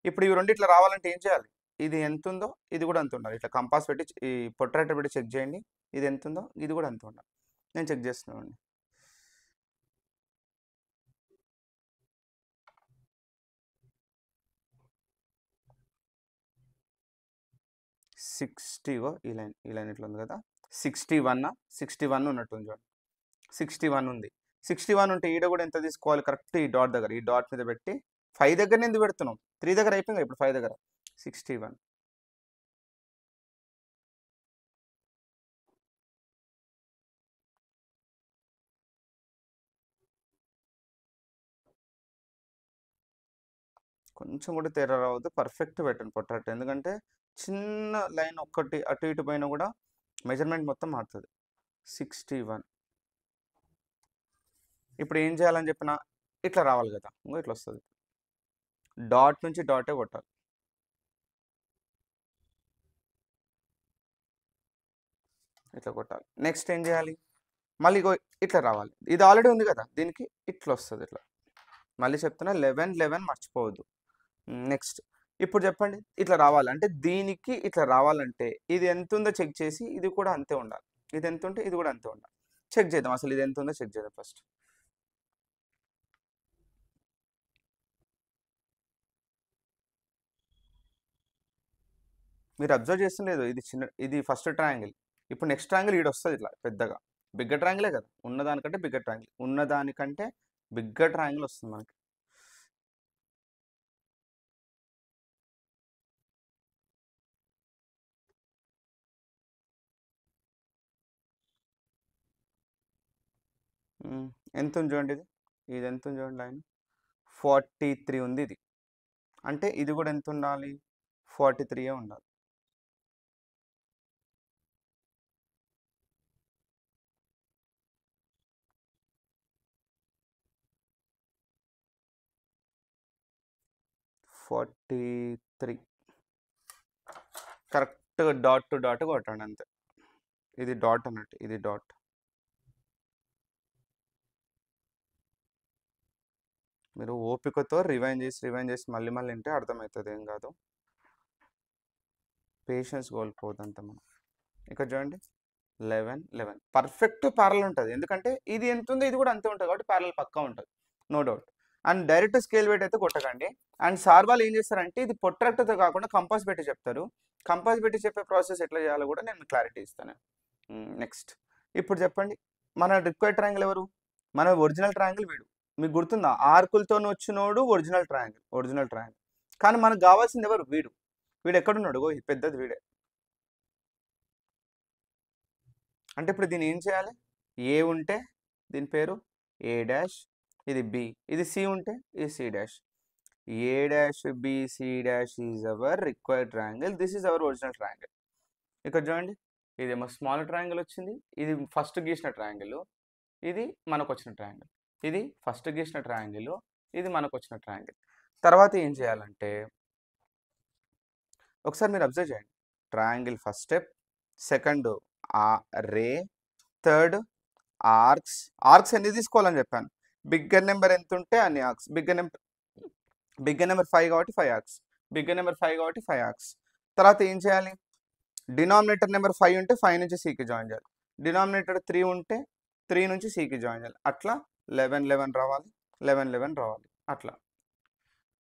ఇప్పుడు ఇవి 2 ఇట్లా రావాలంటే ఏం చేయాలి? ఇది ఎంతుందో ఇది కూడా అంతే ఉండాలి. ఇట్లా కంపాస్ పెట్టి ఈ ప్రొట్రాక్టర్ పెట్టి చెక్ చేయండి. ఇది ఎంతుందో ఇది కూడా అంతే ఉండాలి. నేను చెక్ చేస్తున్నానండి. ఈ లైన్ ఇట్లా ఉంది కదా! 61 ఉన్నట్టుంది చూడండి. 61 ఉంది. 61 ఉంటే ఈడ కూడా ఎంత తీసుకోవాలి? కరెక్ట్ ఈ డాట్ దగ్గర. ఈ డాట్ మీద పెట్టి 5 దగ్గరనే ఎందుకు పెడుతున్నాం? 3 దగ్గర అయిపోయింది కదా! ఇప్పుడు 5 దగ్గర. 61. కొంచెం కూడా తేడా రావద్దు. పర్ఫెక్ట్ పెట్టండి ప్రొట్రాక్టర్. ఎందుకంటే చిన్న లైన్ ఒక్కటి అటు ఇటు పోయినా కూడా మెజర్‌మెంట్ మొత్తం మారుతది. 61. ఇప్పుడు ఏం చేయాలని చెప్పినా ఇట్లా రావాలి కదా! ఇంగో ఇట్లా వస్తది. డాట్ నుంచి డాటే కొట్టాలి. ఇట్లా కొట్టాలి. నెక్స్ట్ ఏం చేయాలి? మళ్ళీ ఇగో ఇట్లా రావాలి. ఇది ఆల్రెడీ ఉంది కదా! దీనికి ఇట్లా వస్తది ఇట్లా. మళ్ళీ చెప్తున్నా 11, 11 మర్చిపోవద్దు. నెక్స్ట్ ఇప్పుడు చెప్పండి ఇట్లా రావాలి. అంటే దీనికి ఇట్లా రావాలంటే ఇది ఎంతుందో చెక్ చేసి ఇది కూడా అంతే ఉండాలి. ఇది ఎంతుంటే ఇది కూడా అంతే ఉండాలి. చెక్ చేద్దాం అసలు ఇది ఎంతుందో చెక్ చేద్దాం ఫస్ట్. మీరు అబ్జర్వ్ చేస్తలేదు ఇది ఫస్ట్ ట్రయాంగిల్. ఇప్పుడు నెక్స్ట్ ట్రయాంగిల్ ఈడొస్తది ఇట్లా పెద్దగా. బిగ్గర్ ట్రయాంగిలే కదా! ఉన్నదానికంటే బిగ్గర్ ట్రయాంగిల్. ఉన్నదానికంటే బిగ్గర్ ట్రయాంగిల్ వస్తుంది మనకి. ఎంతుంది చూడండి ఇది. ఇది ఎంతుంది చూడండి లైన్. 43 ఉంది ఇది. అంటే ఇది కూడా ఎంత ఉండాలి? 43 ఉండాలి. ఫార్టీ త్రీ కరెక్ట్‌గా డాట్ టు డాట్ కొట్టండి అంతే. ఇది డాట్ అన్నట్టు. ఇది డాట్. మీరు ఓపికతో రివైండ్ చేసి మళ్ళీ వింటే అర్థమవుతుంది, ఏం కాదు. పేషెన్స్ కోల్పోదంత మనం. ఇక్కడ చూడండి 11 పర్ఫెక్ట్ ప్యారల్ ఉంటుంది, ఎందుకంటే ఇది ఎంత ఉందో ఇది కూడా అంతే ఉంటుంది కాబట్టి ప్యారల్ పక్కా ఉంటుంది, no doubt. And direct scale వెయిట్ అయితే కొట్టకండి. అండ్ సార్ వాళ్ళు ఏం చేస్తారంటే ఇది పొట్రాక్టర్తో కాకుండా కంపాస్ పెట్టి చెప్తారు. కంపాస్ పెట్టి చెప్పే ప్రాసెస్ ఎట్లా చేయాలో కూడా నేను క్లారిటీ ఇస్తాను. నెక్స్ట్ ఇప్పుడు చెప్పండి, మన రిక్వైర్డ్ ట్రయాంగిల్ ఎవరు? మన ఒరిజినల్ ట్రయాంగిల్ వీడు. మీకు గుర్తుందా, ఆర్కులతో వచ్చినోడు ఒరిజినల్ ట్రయాంగిల్. కానీ మనకు కావాల్సింది ఎవరు? వీడు. వీడు ఎక్కడున్నాడు? ఓ పెద్దది వీడే. అంటే ఇప్పుడు దీన్ని ఏం చేయాలి? ఏ ఉంటే దీని పేరు ఏ డాష్, ఇది బి, ఇది సి ఉంటే ఇది C dash. A dash B C dash is our required triangle, this is our original triangle. ఇక్కడ చూడండి, ఇదేమో స్మాల్ ట్రయాంగిల్ వచ్చింది, ఇది ఫస్ట్ గీసిన ట్రయాంగిల్, ఇది మనకు వచ్చిన ట్రయాంగిల్. ఇది ఫస్ట్ గీసిన ట్రయాంగిల్, ఇది మనకు వచ్చిన ట్రయాంగిల్. తర్వాత ఏం చేయాలంటే ఒకసారి మీరు అబ్జర్వ్ చేయండి, ట్రయాంగిల్ ఫస్ట్ స్టెప్, సెకండ్ రే, థర్డ్ ఆర్క్స్ ఎన్ని తీసుకోవాలని చెప్పాను. బిగ్గర్ నెంబర్ ఎంత ఉంటే అన్ని ఆర్క్స్. బిగ్గర్ నెంబర్ 5 కాబట్టి 5 ఆర్క్స్. బిగ్గర్ నెంబర్ 5 కాబట్టి 5 ఆర్క్స్. తర్వాత ఏం చేయాలి? డినామినేటర్ నెంబర్ 5 ఉంటే 5 నుంచి సికి జాయిన్ చేయాలి. డినామినేటర్ 3 ఉంటే 3 నుంచి సికి జాయిన్ చేయాలి. అట్లా 11 రావాలి, 11 రావాలి, అట్లా.